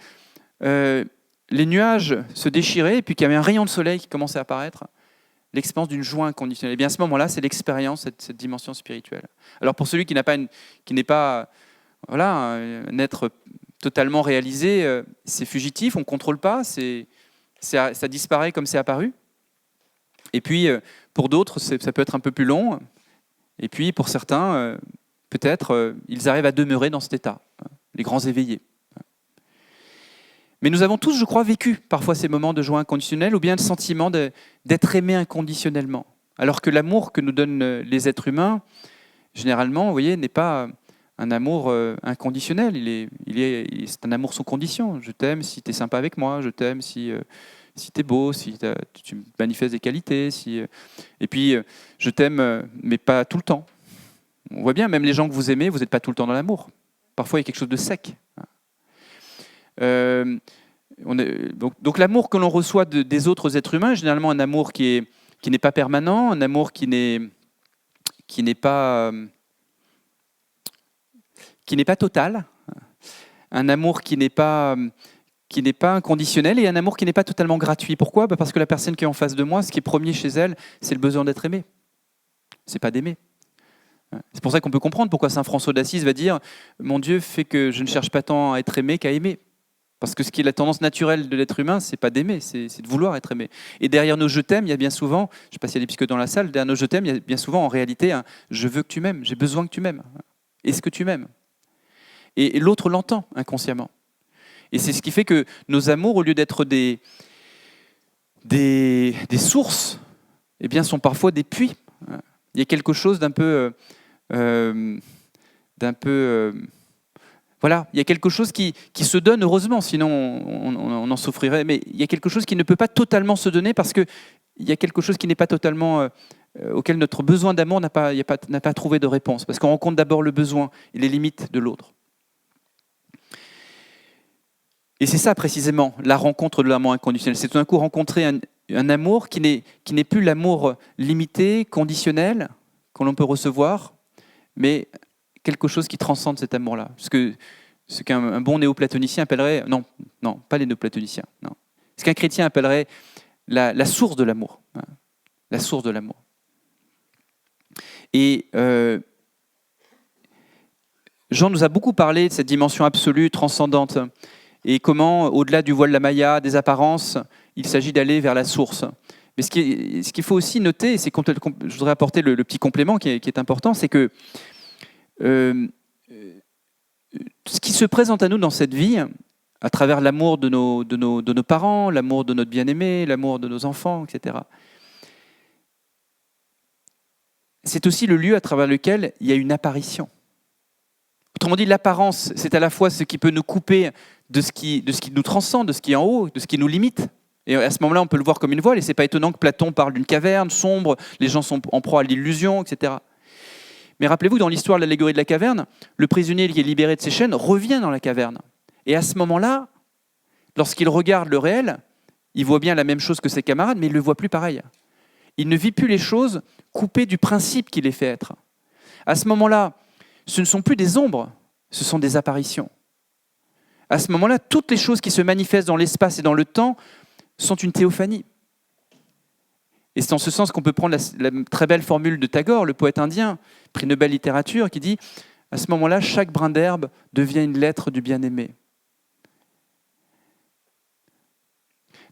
les nuages se déchiraient et puis qu'il y avait un rayon de soleil qui commençait à apparaître, l'expérience d'une joie inconditionnelle. Et bien à ce moment-là, c'est l'expérience, cette dimension spirituelle. Alors pour celui qui n'est pas un être totalement réalisé, c'est fugitif, on ne contrôle pas, ça disparaît comme c'est apparu. Et puis pour d'autres, ça peut être un peu plus long. Et puis, pour certains, peut-être, ils arrivent à demeurer dans cet état, les grands éveillés. Mais nous avons tous, je crois, vécu parfois ces moments de joie inconditionnelle ou bien le sentiment d'être aimé inconditionnellement. Alors que l'amour que nous donnent les êtres humains, généralement, vous voyez, n'est pas un amour inconditionnel. C'est un amour sans condition. Je t'aime si tu es sympa avec moi, je t'aime si tu es beau, si tu manifestes des qualités. Et puis, je t'aime, mais pas tout le temps. On voit bien, même les gens que vous aimez, vous n'êtes pas tout le temps dans l'amour. Parfois, il y a quelque chose de sec. Donc l'amour que l'on reçoit des autres êtres humains, généralement un amour qui n'est pas permanent, un amour qui n'est pas total, un amour qui n'est pas inconditionnel et un amour qui n'est pas totalement gratuit. Pourquoi ? Parce que la personne qui est en face de moi, ce qui est premier chez elle, c'est le besoin d'être aimé. C'est pas d'aimer. C'est pour ça qu'on peut comprendre pourquoi saint François d'Assise va dire « Mon Dieu fait que je ne cherche pas tant à être aimé qu'à aimer ». Parce que ce qui est la tendance naturelle de l'être humain, c'est pas d'aimer, c'est de vouloir être aimé. Et derrière nos je t'aime, il y a bien souvent, je ne sais pas s'il y a des psychologues dans la salle, derrière nos je t'aime, il y a bien souvent en réalité un je veux que tu m'aimes, j'ai besoin que tu m'aimes. Est-ce que tu m'aimes ? Et l'autre l'entend inconsciemment. Et c'est ce qui fait que nos amours, au lieu d'être des sources, eh bien, sont parfois des puits. Il y a quelque chose d'un peu... voilà, il y a quelque chose qui se donne heureusement, sinon on en souffrirait, mais il y a quelque chose qui ne peut pas totalement se donner parce qu'il y a quelque chose qui n'est pas totalement... auquel notre besoin d'amour n'a pas trouvé de réponse, parce qu'on rencontre d'abord le besoin et les limites de l'autre. Et c'est ça précisément, la rencontre de l'amour inconditionnel. C'est tout d'un coup rencontrer un amour qui n'est plus l'amour limité, conditionnel, que l'on peut recevoir, mais quelque chose qui transcende cet amour-là. Ce qu'un bon néoplatonicien appellerait... Non, pas les néoplatoniciens. Non. Ce qu'un chrétien appellerait la source de l'amour. La source de l'amour. Et Jean nous a beaucoup parlé de cette dimension absolue, transcendante, et comment, au-delà du voile de la Maya, des apparences, il s'agit d'aller vers la source. Mais ce qu'il faut aussi noter, et je voudrais apporter le petit complément qui est important, c'est que ce qui se présente à nous dans cette vie, à travers l'amour de nos parents, l'amour de notre bien-aimé, l'amour de nos enfants, etc., c'est aussi le lieu à travers lequel il y a une apparition. Autrement dit, l'apparence, c'est à la fois ce qui peut nous couper de ce qui nous transcende, de ce qui est en haut, de ce qui nous limite. Et à ce moment-là, on peut le voir comme une voile, et ce n'est pas étonnant que Platon parle d'une caverne sombre, les gens sont en proie à l'illusion, etc. Mais rappelez-vous, dans l'histoire de l'allégorie de la caverne, le prisonnier qui est libéré de ses chaînes revient dans la caverne. Et à ce moment-là, lorsqu'il regarde le réel, il voit bien la même chose que ses camarades, mais il ne le voit plus pareil. Il ne vit plus les choses coupées du principe qui les fait être. À ce moment-là, ce ne sont plus des ombres, ce sont des apparitions. À ce moment-là, toutes les choses qui se manifestent dans l'espace et dans le temps sont une théophanie. Et c'est en ce sens qu'on peut prendre la très belle formule de Tagore, le poète indien, prix Nobel littérature, qui dit « À ce moment-là, chaque brin d'herbe devient une lettre du bien-aimé. »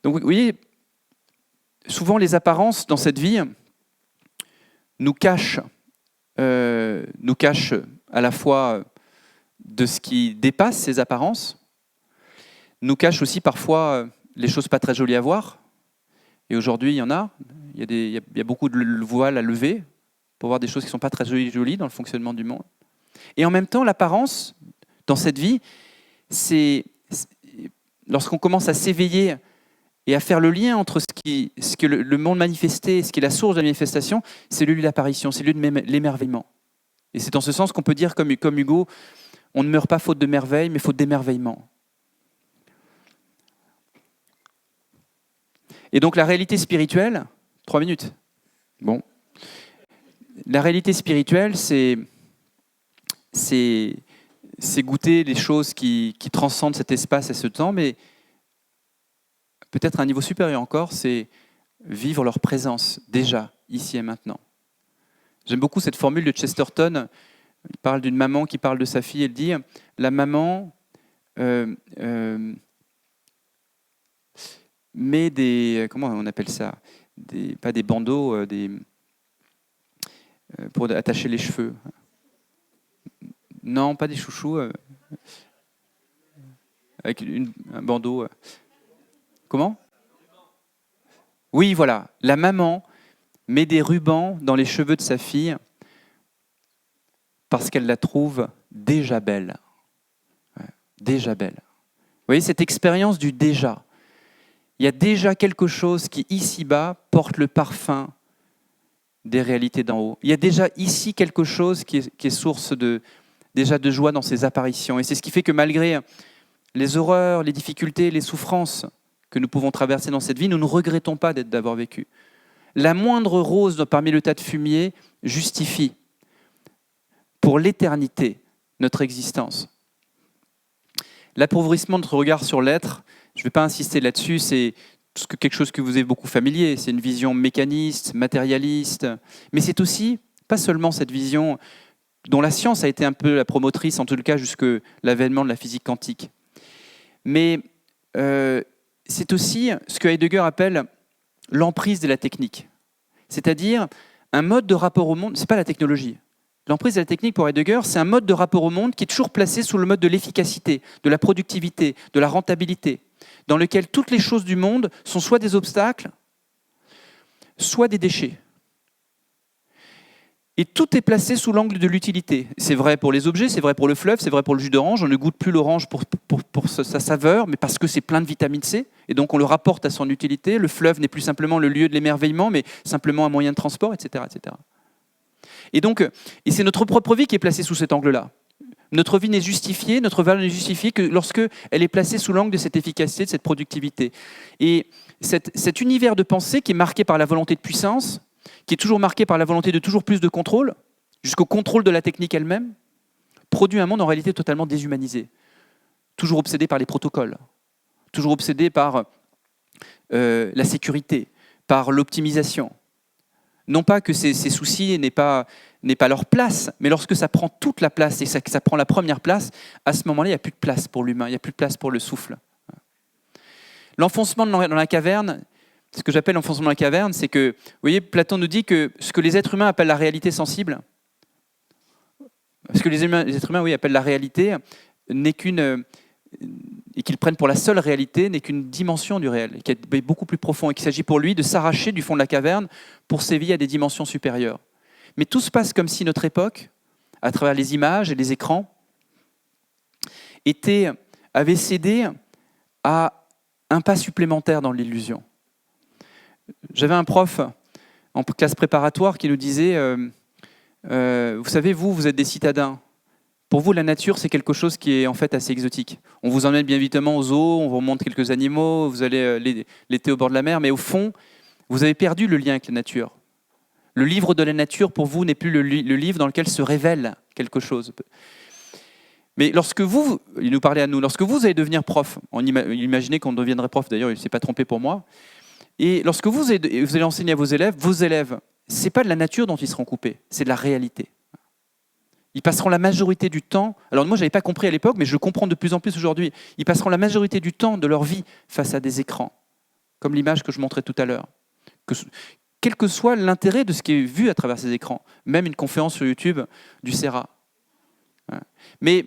Donc vous voyez, souvent les apparences dans cette vie nous cachent à la fois de ce qui dépasse ces apparences, nous cachent aussi parfois les choses pas très jolies à voir. Et aujourd'hui, il y en a. Il y a beaucoup de voiles à lever pour voir des choses qui ne sont pas très jolies dans le fonctionnement du monde. Et en même temps, l'apparence, dans cette vie, c'est lorsqu'on commence à s'éveiller et à faire le lien entre ce que le monde manifesté, ce qui est la source de la manifestation, c'est le lieu de l'apparition, c'est le lieu de l'émerveillement. Et c'est en ce sens qu'on peut dire, comme Hugo, on ne meurt pas faute de merveille, mais faute d'émerveillement. Et donc la réalité spirituelle, 3 minutes. Bon. La réalité spirituelle, c'est goûter les choses qui transcendent cet espace et ce temps, mais peut-être à un niveau supérieur encore, c'est vivre leur présence déjà, ici et maintenant. J'aime beaucoup cette formule de Chesterton. Il parle d'une maman qui parle de sa fille. Elle dit « La maman met des... Comment on appelle ça ? Pas des bandeaux, pour attacher les cheveux. Non, pas des chouchous. Avec un bandeau. Comment ? Oui, voilà. La maman met des rubans dans les cheveux de sa fille parce qu'elle la trouve déjà belle. Ouais, déjà belle. Vous voyez cette expérience du déjà. Il y a déjà quelque chose qui, ici-bas, porte le parfum des réalités d'en haut. Il y a déjà ici quelque chose qui est source déjà de joie dans ces apparitions. Et c'est ce qui fait que malgré les horreurs, les difficultés, les souffrances que nous pouvons traverser dans cette vie, nous ne regrettons pas d'avoir vécu. La moindre rose parmi le tas de fumier justifie pour l'éternité notre existence. L'appauvrissement de notre regard sur l'être, je ne vais pas insister là-dessus, c'est quelque chose que vous avez beaucoup familier, c'est une vision mécaniste, matérialiste, mais c'est aussi, pas seulement cette vision dont la science a été un peu la promotrice, en tout cas jusque l'avènement de la physique quantique. Mais c'est aussi ce que Heidegger appelle l'emprise de la technique. C'est-à-dire un mode de rapport au monde, ce n'est pas la technologie. L'emprise de la technique pour Heidegger, c'est un mode de rapport au monde qui est toujours placé sous le mode de l'efficacité, de la productivité, de la rentabilité, dans lequel toutes les choses du monde sont soit des obstacles, soit des déchets. Et tout est placé sous l'angle de l'utilité. C'est vrai pour les objets, c'est vrai pour le fleuve, c'est vrai pour le jus d'orange. On ne goûte plus l'orange pour sa saveur, mais parce que c'est plein de vitamine C. Et donc on le rapporte à son utilité. Le fleuve n'est plus simplement le lieu de l'émerveillement, mais simplement un moyen de transport, etc. etc. Et c'est notre propre vie qui est placée sous cet angle-là. Notre vie n'est justifiée, notre valeur n'est justifiée que lorsque elle est placée sous l'angle de cette efficacité, de cette productivité. Et cet univers de pensée qui est marqué par la volonté de puissance, qui est toujours marqué par la volonté de toujours plus de contrôle, jusqu'au contrôle de la technique elle-même, produit un monde en réalité totalement déshumanisé, toujours obsédé par les protocoles, toujours obsédé par la sécurité, par l'optimisation. Non pas que ces soucis n'aient pas leur place, mais lorsque ça prend toute la place et que ça prend la première place, à ce moment-là, il n'y a plus de place pour l'humain, il n'y a plus de place pour le souffle. L'enfoncement dans la caverne, ce que j'appelle l'enfoncement dans la caverne, c'est que, vous voyez, Platon nous dit que ce que les êtres humains appellent la réalité sensible, ce que les êtres humains appellent la réalité, n'est qu'une, et qu'ils prennent pour la seule réalité, n'est qu'une dimension du réel, qui est beaucoup plus profond, et qu'il s'agit pour lui de s'arracher du fond de la caverne pour s'éveiller à des dimensions supérieures. Mais tout se passe comme si notre époque, à travers les images et les écrans, avait cédé à un pas supplémentaire dans l'illusion. J'avais un prof en classe préparatoire qui nous disait vous savez, vous êtes des citadins. Pour vous, la nature, c'est quelque chose qui est en fait assez exotique. On vous emmène bien évidemment aux zoos, on vous montre quelques animaux, vous allez l'été au bord de la mer, mais au fond, vous avez perdu le lien avec la nature. Le livre de la nature, pour vous, n'est plus le livre dans lequel se révèle quelque chose. Mais lorsque il nous parlait à nous, lorsque vous allez devenir prof, on imaginait qu'on deviendrait prof, d'ailleurs, il ne s'est pas trompé pour moi, et lorsque vous allez enseigner à vos élèves, ce n'est pas de la nature dont ils seront coupés, c'est de la réalité. Ils passeront la majorité du temps, alors moi je n'avais pas compris à l'époque, mais je le comprends de plus en plus aujourd'hui, ils passeront la majorité du temps de leur vie face à des écrans, comme l'image que je montrais tout à l'heure. Quel que soit l'intérêt de ce qui est vu à travers ces écrans, même une conférence sur YouTube du CERA. Mais,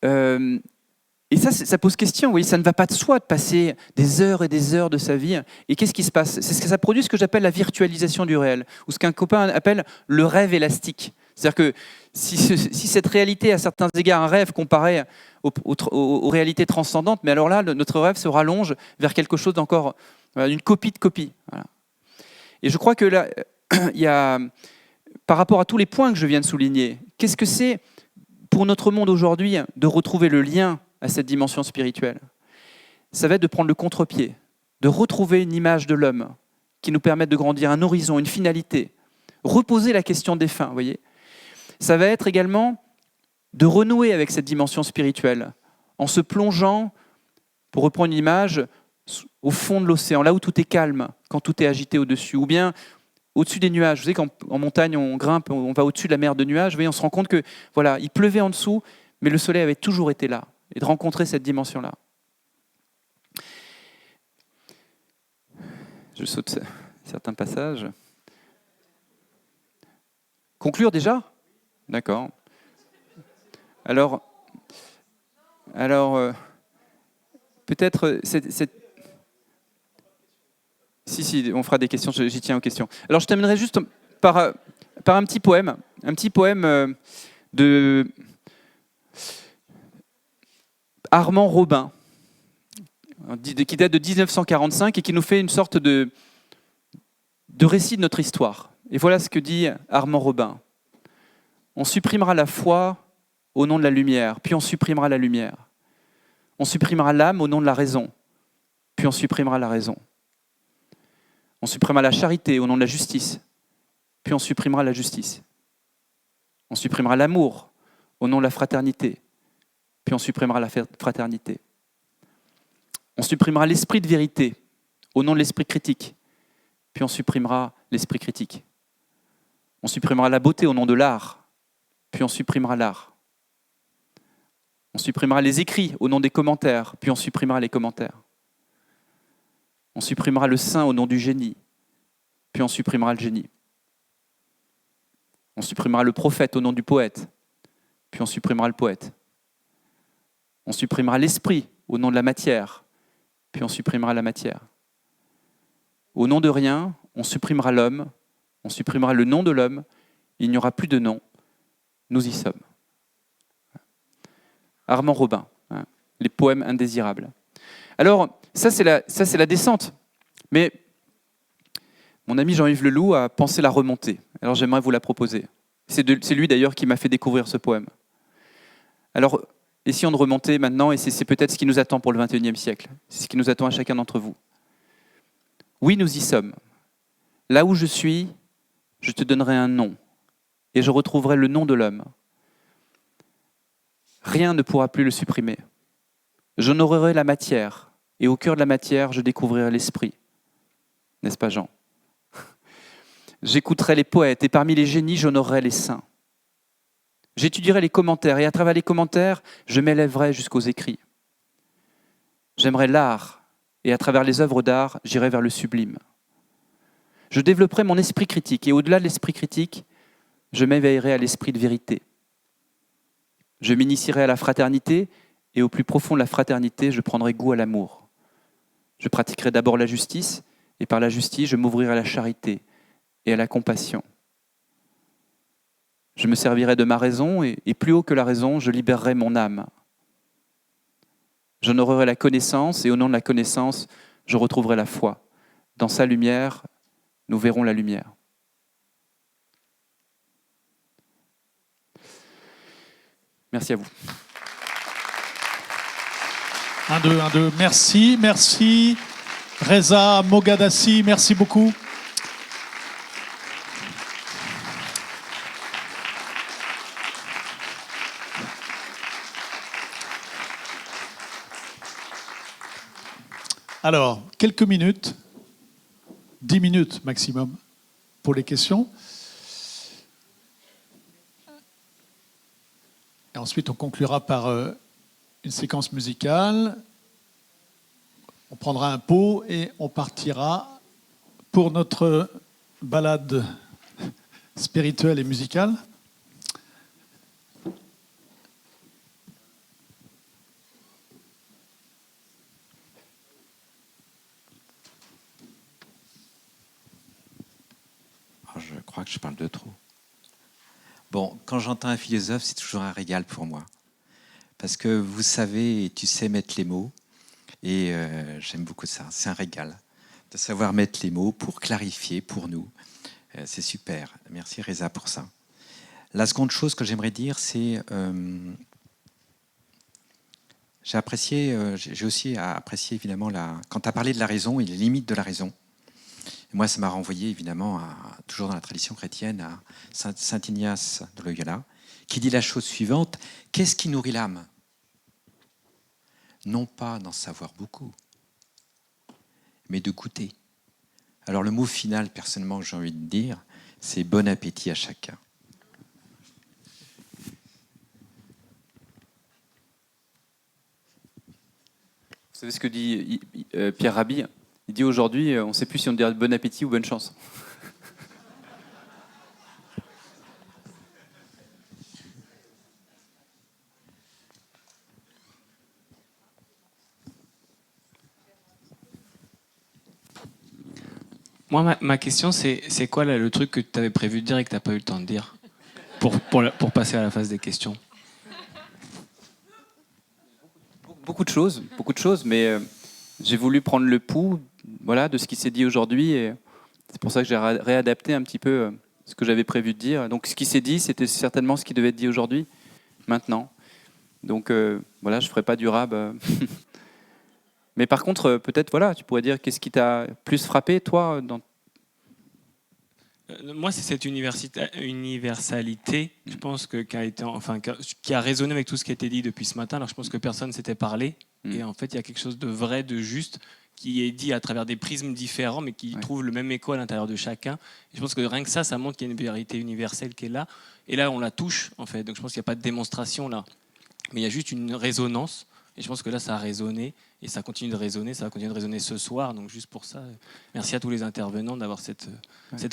et ça pose question, vous voyez, ça ne va pas de soi de passer des heures et des heures de sa vie. Et qu'est-ce qui se passe? C'est ce que ça produit, ce que j'appelle la virtualisation du réel, ou ce qu'un copain appelle le rêve élastique. C'est-à-dire que si cette réalité, à certains égards, un rêve comparé aux réalités transcendantes, mais alors là, notre rêve se rallonge vers quelque chose d'encore, une copie de copie. Voilà. Et je crois que là, il y a, par rapport à tous les points que je viens de souligner, qu'est-ce que c'est pour notre monde aujourd'hui de retrouver le lien à cette dimension spirituelle? Ça va être de prendre le contre-pied, de retrouver une image de l'homme qui nous permette de grandir un horizon, une finalité, reposer la question des fins, vous voyez. Ça va être également de renouer avec cette dimension spirituelle en se plongeant, pour reprendre une image, au fond de l'océan, là où tout est calme, quand tout est agité au-dessus, ou bien au-dessus des nuages. Vous savez qu'en montagne, on grimpe, on va au-dessus de la mer de nuages, vous voyez, on se rend compte que voilà, il pleuvait en dessous, mais le soleil avait toujours été là, et de rencontrer cette dimension-là. Je saute certains passages. Conclure déjà ? D'accord. Alors peut-être, si, on fera des questions, j'y tiens aux questions. Alors je terminerai juste par un petit poème de Armand Robin, qui date de 1945 et qui nous fait une sorte de récit de notre histoire. Et voilà ce que dit Armand Robin. On supprimera la foi au nom de la lumière, puis on supprimera la lumière. On supprimera l'âme au nom de la raison, puis on supprimera la raison. On supprimera la charité au nom de la justice, puis on supprimera la justice. On supprimera l'amour au nom de la fraternité, puis on supprimera la fraternité. On supprimera l'esprit de vérité au nom de l'esprit critique, puis on supprimera l'esprit critique. On supprimera la beauté au nom de l'art, puis on supprimera l'art. On supprimera les écrits au nom des commentaires, puis on supprimera les commentaires. On supprimera le saint au nom du génie, puis on supprimera le génie. On supprimera le prophète au nom du poète, puis on supprimera le poète. On supprimera l'esprit au nom de la matière, puis on supprimera la matière. Au nom de rien, on supprimera l'homme, on supprimera le nom de l'homme, il n'y aura plus de nom, nous y sommes. Armand Robin, les poèmes indésirables. Alors, ça c'est la descente, mais mon ami Jean-Yves Leloup a pensé la remontée, alors j'aimerais vous la proposer. C'est lui d'ailleurs qui m'a fait découvrir ce poème. Alors, essayons de remonter maintenant, et c'est peut-être ce qui nous attend pour le XXIe siècle, c'est ce qui nous attend à chacun d'entre vous. Oui, nous y sommes. Là où je suis, je te donnerai un nom, et je retrouverai le nom de l'homme. Rien ne pourra plus le supprimer. J'honorerai la matière, et au cœur de la matière, je découvrirai l'esprit. N'est-ce pas, Jean ? J'écouterai les poètes, et parmi les génies, j'honorerai les saints. J'étudierai les commentaires, et à travers les commentaires, je m'élèverai jusqu'aux écrits. J'aimerai l'art, et à travers les œuvres d'art, j'irai vers le sublime. Je développerai mon esprit critique, et au-delà de l'esprit critique, je m'éveillerai à l'esprit de vérité. Je m'initierai à la fraternité, et au plus profond de la fraternité, je prendrai goût à l'amour. Je pratiquerai d'abord la justice, et par la justice, je m'ouvrirai à la charité et à la compassion. Je me servirai de ma raison, et plus haut que la raison, je libérerai mon âme. J'honorerai la connaissance, et au nom de la connaissance, je retrouverai la foi. Dans sa lumière, nous verrons la lumière. Merci à vous. 1, 2, 1, 2. Merci, merci. Reza Moghadassi, merci beaucoup. Alors, quelques minutes, 10 minutes maximum pour les questions. Et ensuite, on conclura par une séquence musicale. On prendra un pot et on partira pour notre balade spirituelle et musicale. Je crois que je parle de trop. Bon, quand j'entends un philosophe, c'est toujours un régal pour moi. Parce que vous savez, et tu sais mettre les mots, et j'aime beaucoup ça. C'est un régal de savoir mettre les mots pour clarifier pour nous. C'est super. Merci Reza pour ça. La seconde chose que j'aimerais dire, c'est j'ai aussi apprécié évidemment quand tu as parlé de la raison et les limites de la raison. Et moi, ça m'a renvoyé évidemment, toujours dans la tradition chrétienne, à Saint Ignace de Loyola, qui dit la chose suivante: qu'est-ce qui nourrit l'âme ? Non pas d'en savoir beaucoup, mais de goûter. Alors le mot final, personnellement, que j'ai envie de dire, c'est bon appétit à chacun. Vous savez ce que dit Pierre Rabhi ? Il dit aujourd'hui, on ne sait plus si on dirait bon appétit ou bonne chance. Moi, ma question, c'est quoi là, le truc que tu avais prévu de dire et que tu n'as pas eu le temps de dire pour passer à la phase des questions? Beaucoup de choses, mais j'ai voulu prendre le pouls, voilà, de ce qui s'est dit aujourd'hui, et c'est pour ça que j'ai réadapté un petit peu ce que j'avais prévu de dire. Donc ce qui s'est dit, c'était certainement ce qui devait être dit aujourd'hui, maintenant. Donc voilà, je ne ferai pas du rab. Mais par contre, peut-être, voilà, tu pourrais dire qu'est-ce qui t'a plus frappé, toi, dans... Moi, c'est cette universalité, je pense, qui a résonné avec tout ce qui a été dit depuis ce matin. Alors, je pense que personne ne s'était parlé. Et en fait, il y a quelque chose de vrai, de juste, qui est dit à travers des prismes différents, mais qui trouve le même écho à l'intérieur de chacun. Et je pense que rien que ça montre qu'il y a une vérité universelle qui est là. Et là, on la touche, en fait. Donc, je pense qu'il n'y a pas de démonstration là. Mais il y a juste une résonance. Et je pense que là, ça a résonné. Et ça continue de résonner. Ça va continuer de résonner ce soir. Donc, juste pour ça, merci à tous les intervenants d'avoir cette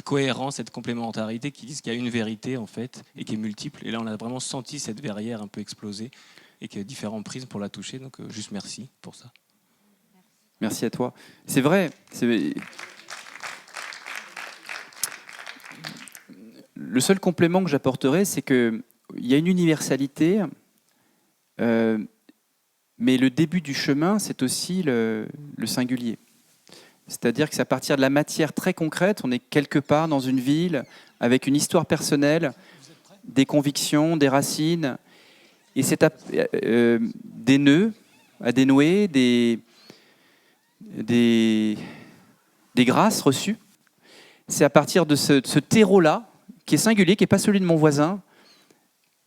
cohérence, cette complémentarité qui disent qu'il y a une vérité, en fait, et qui est multiple. Et là, on a vraiment senti cette verrière un peu exploser et qu'il y a différents prismes pour la toucher. Donc, juste merci pour ça. Merci à toi. C'est vrai. Le seul complément que j'apporterai, c'est qu'il y a une universalité, mais le début du chemin, c'est aussi le singulier. C'est-à-dire que c'est à partir de la matière très concrète, on est quelque part dans une ville, avec une histoire personnelle, des convictions, des racines, et c'est des nœuds à dénouer, des grâces reçues. C'est à partir de ce terreau-là, qui est singulier, qui n'est pas celui de mon voisin,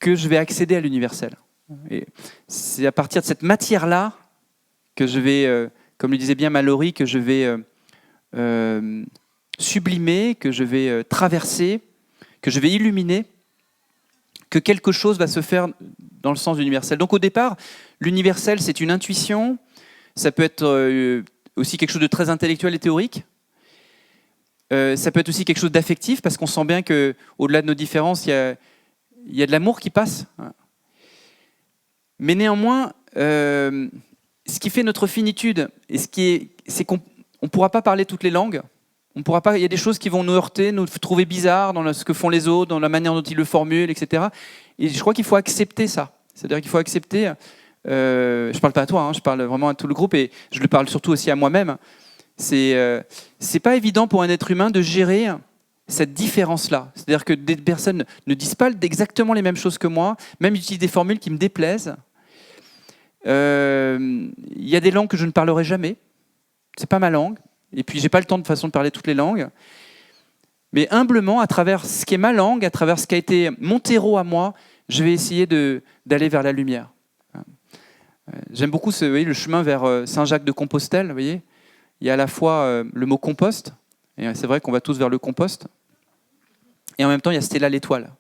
que je vais accéder à l'universel. Et c'est à partir de cette matière-là que je vais, comme le disait bien Mallory, que je vais sublimer, que je vais traverser, que je vais illuminer, que quelque chose va se faire dans le sens universel. Donc au départ, l'universel, c'est une intuition, ça peut être aussi quelque chose de très intellectuel et théorique, ça peut être aussi quelque chose d'affectif, parce qu'on sent bien qu'au-delà de nos différences, il y a de l'amour qui passe. Mais néanmoins, ce qui fait notre finitude, c'est qu'on ne pourra pas parler toutes les langues. Il y a des choses qui vont nous heurter, nous trouver bizarres dans ce que font les autres, dans la manière dont ils le formulent, etc. Et je crois qu'il faut accepter ça. C'est-à-dire qu'il faut accepter... je ne parle pas à toi, je parle vraiment à tout le groupe, et je le parle surtout aussi à moi-même. C'est pas évident pour un être humain de gérer cette différence-là. C'est-à-dire que des personnes ne disent pas exactement les mêmes choses que moi, même utilisent des formules qui me déplaisent. Il y a des langues que je ne parlerai jamais. C'est pas ma langue. Et puis, j'ai pas le temps de façon de parler toutes les langues. Mais humblement, à travers ce qui est ma langue, à travers ce qui a été mon terreau à moi, je vais essayer d'aller vers la lumière. J'aime beaucoup le chemin vers Saint-Jacques-de-Compostelle. Vous voyez, il y a à la fois le mot compost, et c'est vrai qu'on va tous vers le compost, et en même temps, il y a Stella l'étoile.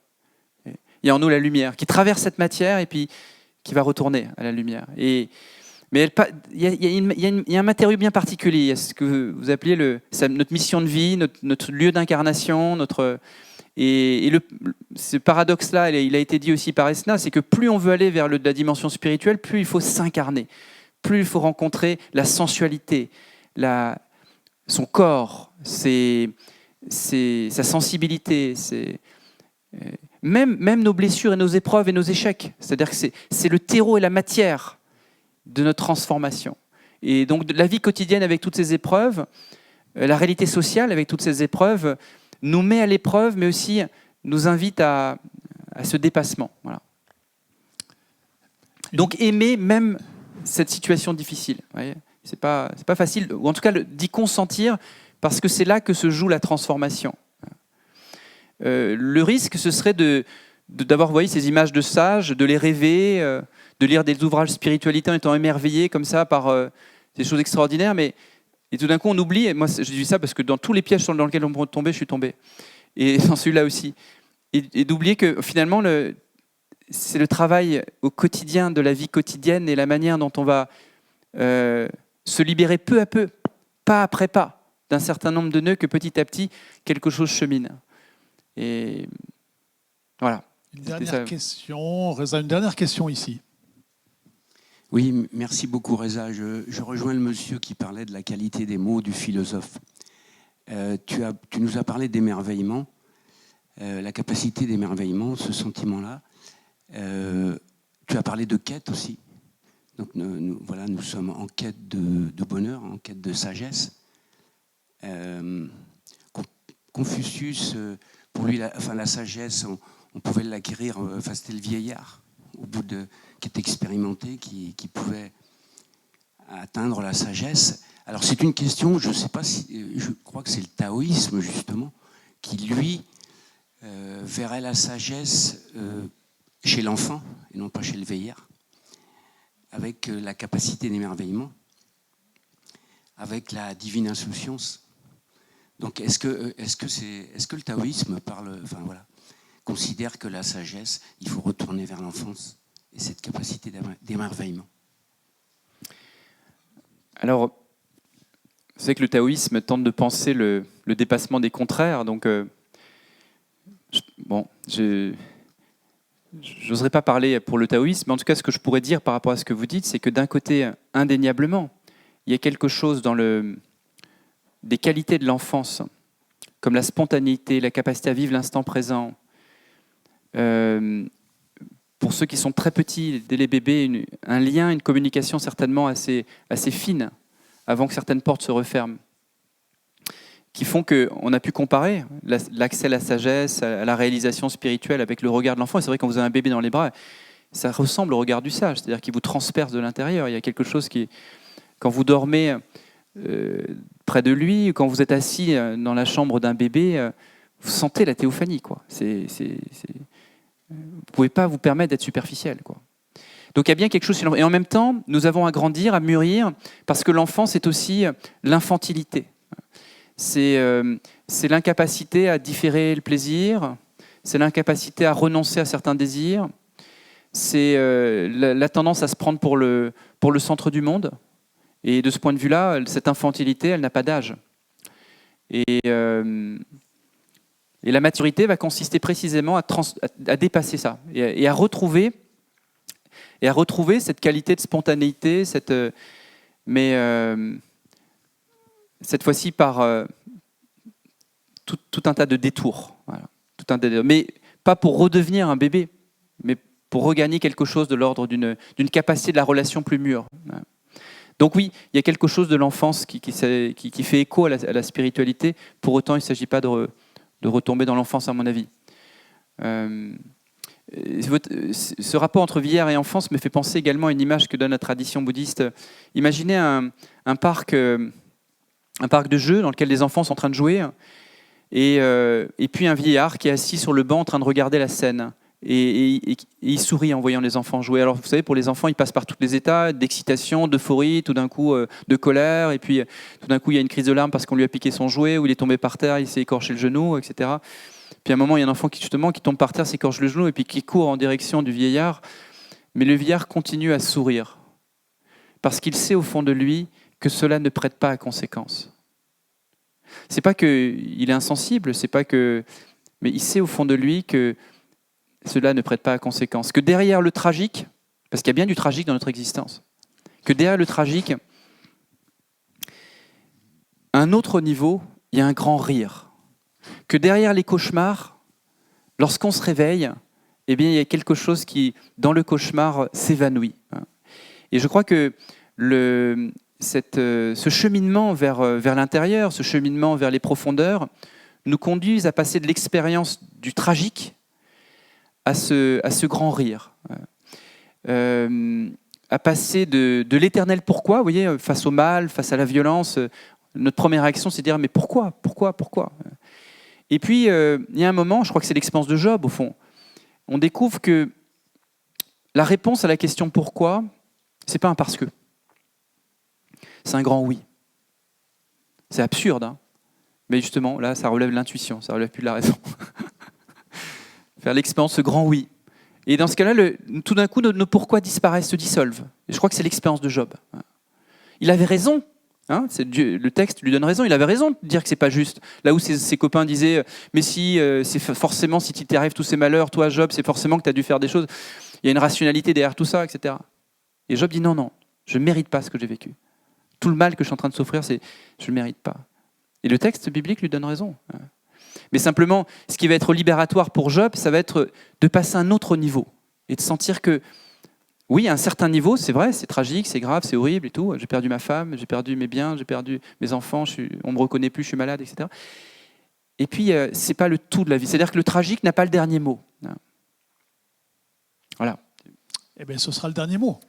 Il y a en nous la lumière qui traverse cette matière et puis qui va retourner à la lumière. Mais il y a un matériau bien particulier. Il y a ce que vous appelez notre mission de vie, notre lieu d'incarnation, ce paradoxe-là, il a été dit aussi par Esna, c'est que plus on veut aller vers la dimension spirituelle, plus il faut s'incarner, plus il faut rencontrer la sensualité, son corps, sa sensibilité, même nos blessures et nos épreuves et nos échecs. C'est-à-dire que c'est le terreau et la matière de notre transformation. Et donc la vie quotidienne avec toutes ces épreuves, la réalité sociale avec toutes ces épreuves, nous met à l'épreuve, mais aussi nous invite à ce dépassement. Voilà. Donc aimer même cette situation difficile. Vous voyez, c'est pas facile, ou en tout cas d'y consentir, parce que c'est là que se joue la transformation. Le risque, ce serait d'avoir, vous voyez, ces images de sages, de les rêver, de lire des ouvrages de spiritualité en étant émerveillé comme ça par des choses extraordinaires, et tout d'un coup on oublie, et moi je dis ça parce que dans tous les pièges dans lesquels on peut tomber, je suis tombé, et dans celui-là aussi, et d'oublier que finalement c'est le travail au quotidien de la vie quotidienne et la manière dont on va se libérer peu à peu, pas après pas, d'un certain nombre de nœuds, que petit à petit quelque chose chemine. Et voilà. Une dernière question, Reza, une dernière question ici. Oui, merci beaucoup Reza. Je rejoins le monsieur qui parlait de la qualité des mots du philosophe. Tu nous as parlé d'émerveillement, la capacité d'émerveillement, ce sentiment-là. Tu as parlé de quête aussi. Donc nous sommes en quête de bonheur, en quête de sagesse. Confucius, pour lui, la sagesse, on pouvait l'acquérir, c'était le vieillard, qui était expérimenté, qui pouvait atteindre la sagesse. Alors c'est une question, je ne sais pas si, je crois que c'est le taoïsme justement, qui lui verrait la sagesse chez l'enfant, et non pas chez le vieillard, avec la capacité d'émerveillement, avec la divine insouciance. Donc est-ce que le taoïsme considère que la sagesse, il faut retourner vers l'enfance et cette capacité d'émerveillement? Alors, c'est que le taoïsme tente de penser le dépassement des contraires. Donc, je n'oserais pas parler pour le taoïsme, mais en tout cas, ce que je pourrais dire par rapport à ce que vous dites, c'est que d'un côté, indéniablement, il y a quelque chose dans des qualités de l'enfance, comme la spontanéité, la capacité à vivre l'instant présent. Pour ceux qui sont très petits, dès les bébés, un lien, une communication certainement assez fine, avant que certaines portes se referment, qui font qu'on a pu comparer l'accès à la sagesse, à la réalisation spirituelle avec le regard de l'enfant. Et c'est vrai, quand vous avez un bébé dans les bras, ça ressemble au regard du sage, c'est-à-dire qu'il vous transperce de l'intérieur. Il y a quelque chose qui, quand vous dormez près de lui, quand vous êtes assis dans la chambre d'un bébé, vous sentez la théophanie, quoi. Vous ne pouvez pas vous permettre d'être superficiel, quoi. Donc il y a bien quelque chose. Et en même temps, nous avons à grandir, à mûrir, parce que l'enfant, c'est aussi l'infantilité. C'est l'incapacité à différer le plaisir, c'est l'incapacité à renoncer à certains désirs, c'est la tendance à se prendre pour le centre du monde. Et de ce point de vue-là, cette infantilité, elle n'a pas d'âge. Et la maturité va consister précisément à dépasser ça et à retrouver cette qualité de spontanéité, mais cette fois-ci par tout un tas de détours. Voilà, mais pas pour redevenir un bébé, mais pour regagner quelque chose de l'ordre d'une capacité de la relation plus mûre. Voilà. Donc oui, il y a quelque chose de l'enfance qui fait écho à la spiritualité. Pour autant, il ne s'agit pas de retomber dans l'enfance, à mon avis. Ce rapport entre vieillard et enfance me fait penser également à une image que donne la tradition bouddhiste. Imaginez un parc de jeux dans lequel les enfants sont en train de jouer, et puis un vieillard qui est assis sur le banc en train de regarder la scène. Et il sourit en voyant les enfants jouer. Alors vous savez, pour les enfants, ils passent par tous les états d'excitation, d'euphorie, tout d'un coup de colère, et puis tout d'un coup il y a une crise de larmes parce qu'on lui a piqué son jouet, ou il est tombé par terre, il s'est écorché le genou, etc. Puis à un moment, il y a un enfant qui tombe par terre, s'écorche le genou, et puis qui court en direction du vieillard. Mais le vieillard continue à sourire, parce qu'il sait au fond de lui que cela ne prête pas à conséquence. C'est pas qu'il est insensible, mais il sait au fond de lui que cela ne prête pas à conséquence. Que derrière le tragique, parce qu'il y a bien du tragique dans notre existence, que derrière le tragique, à un autre niveau, il y a un grand rire. Que derrière les cauchemars, lorsqu'on se réveille, eh bien, il y a quelque chose qui, dans le cauchemar, s'évanouit. Et je crois que ce cheminement vers l'intérieur, ce cheminement vers les profondeurs, nous conduisent à passer de l'expérience du tragique à ce grand rire, à passer de l'éternel pourquoi, vous voyez, face au mal, face à la violence. Notre première réaction, c'est de dire mais pourquoi ? Et puis, il y a un moment, je crois que c'est l'expérience de Job, au fond, on découvre que la réponse à la question pourquoi, c'est pas un parce que. C'est un grand oui. C'est absurde, hein, mais justement, là, ça relève de l'intuition, ça relève plus de la raison. Faire l'expérience, ce grand oui. Et dans ce cas-là, tout d'un coup, nos pourquoi disparaissent, se dissolvent. Et je crois que c'est l'expérience de Job. Il avait raison. Hein, le texte lui donne raison. Il avait raison de dire que c'est pas juste. Là où ses copains disaient « Mais si, c'est forcément, si tu t'arrives tous ces malheurs, toi, Job, c'est forcément que tu as dû faire des choses. Il y a une rationalité derrière tout ça, etc. » Et Job dit « Non, je ne mérite pas ce que j'ai vécu. Tout le mal que je suis en train de souffrir, je ne mérite pas. Et le texte biblique lui donne raison. Mais simplement, ce qui va être libératoire pour Job, ça va être de passer à un autre niveau et de sentir que, oui, à un certain niveau, c'est vrai, c'est tragique, c'est grave, c'est horrible et tout. J'ai perdu ma femme, j'ai perdu mes biens, j'ai perdu mes enfants, on ne me reconnaît plus, je suis malade, etc. Et puis, ce n'est pas le tout de la vie. C'est-à-dire que le tragique n'a pas le dernier mot. Voilà. Eh bien, ce sera le dernier mot.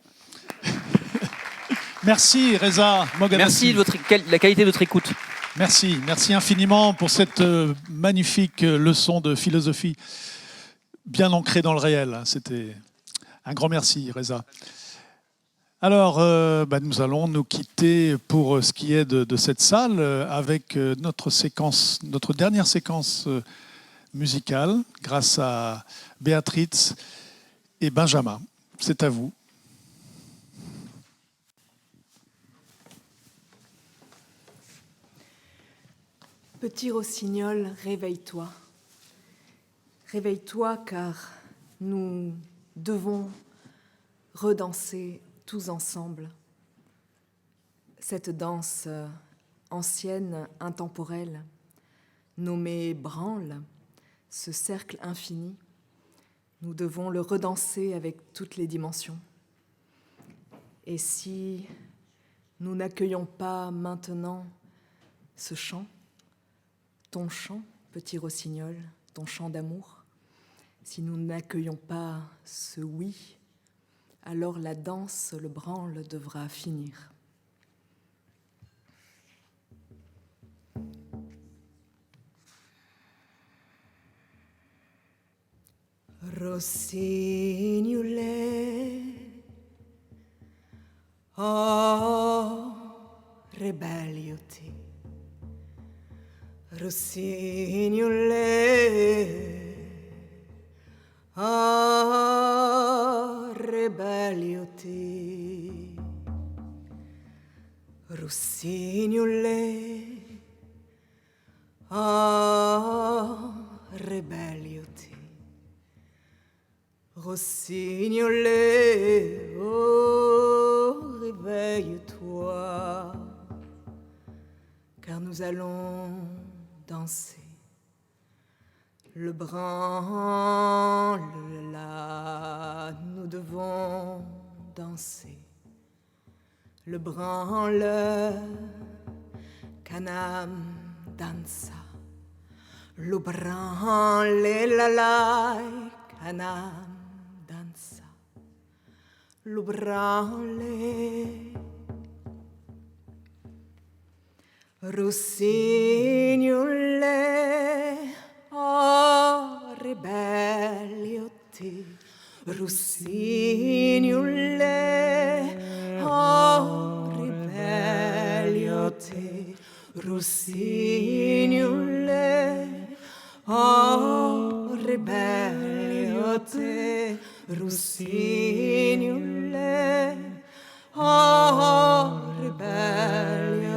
Merci, Reza Moghadassi. Merci de la qualité de votre écoute. Merci infiniment pour cette magnifique leçon de philosophie bien ancrée dans le réel. C'était un grand merci, Reza. Alors, nous allons nous quitter pour ce qui est de cette salle avec notre dernière séquence musicale, grâce à Béatrice et Benjamin. C'est à vous. Petit rossignol, réveille-toi. Réveille-toi car nous devons redanser tous ensemble cette danse ancienne, intemporelle, nommée branle, ce cercle infini. Nous devons le redanser avec toutes les dimensions. Et si nous n'accueillons pas maintenant ce chant, ton chant, petit rossignol, ton chant d'amour, si nous n'accueillons pas ce oui, alors la danse, le branle devra finir. Rossignole, oh, rebellioti. Rossignole, oh, rebellioti. Rossignole, oh, rebellioti. Rossignole, oh, réveille-toi, car nous allons danser. Le branle, là, nous devons danser. Le branle, canam, dansa. Le branle, la, canam, dansa. Le branle. Rossignole, oh, rebellioti. Rossignole, oh, rebellioti. Rossignole, oh, rebellioti. Rossignole, oh, rebellioti.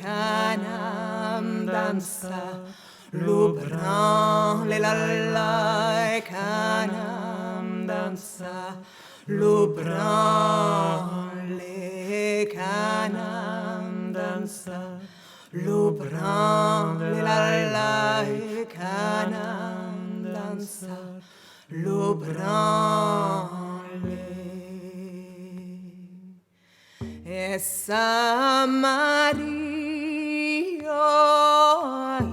Canam dansa, lo branle la, canam dansa, lo branle, canam dansa, lo branle la, canam dansa, lo branle. Essa Maria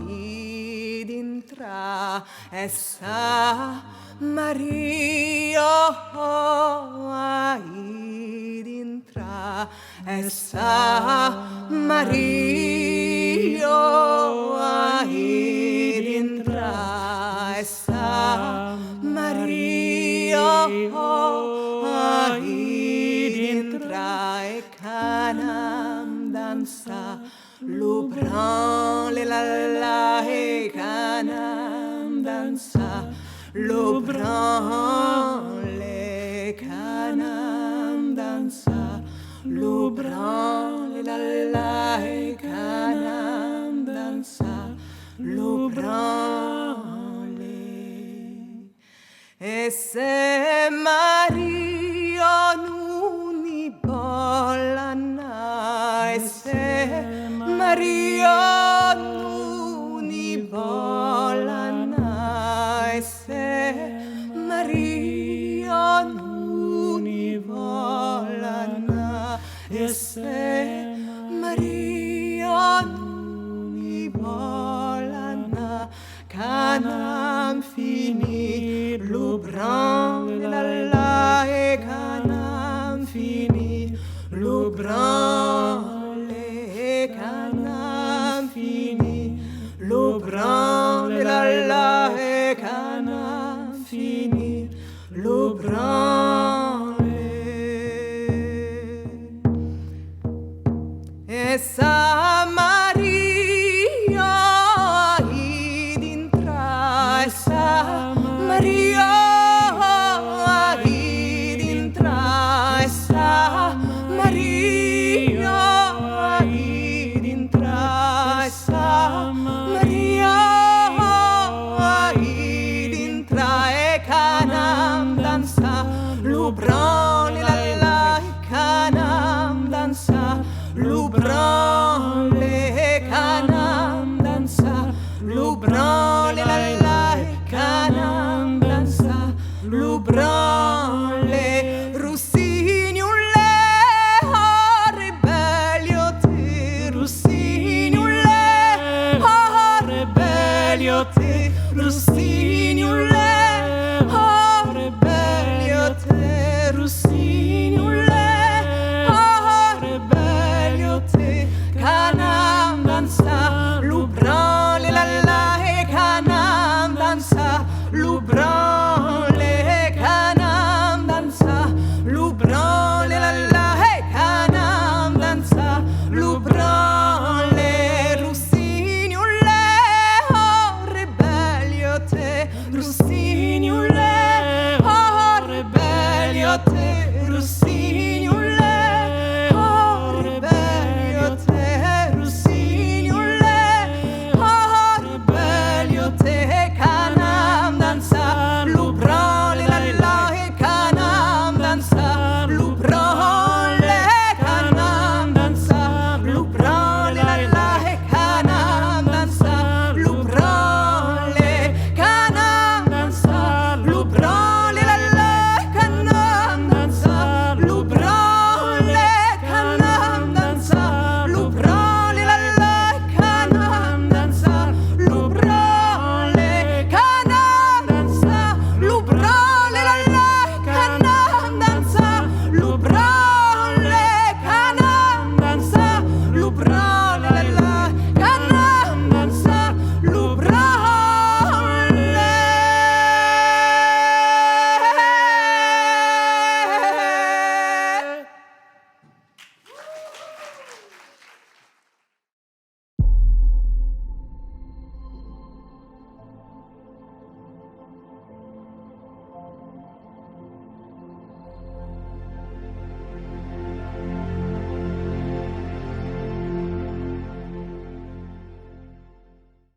id intra, essa Maria id intra, essa Maria id intra, essa Maria id intra, e canam dansa, lo branle la, e canam dansa, lo branle, canam dansa, lo branle la, e canam dansa, lo branle. E se Maria nuni bollana, e se Maria Holanda, Canam fini, Lubran la e Canam fini, Lubran le Canam fini, Lubran la e Canam fini, Lubran e Samaria id intra e Samaria id intra e Samaria id intra e Samaria id intra e Canam dansa Lubran la Canam dansa Lubran le Canam dansa Lubran la Canam dansa Lubran le Russignule rebelliote Russignule rebelliote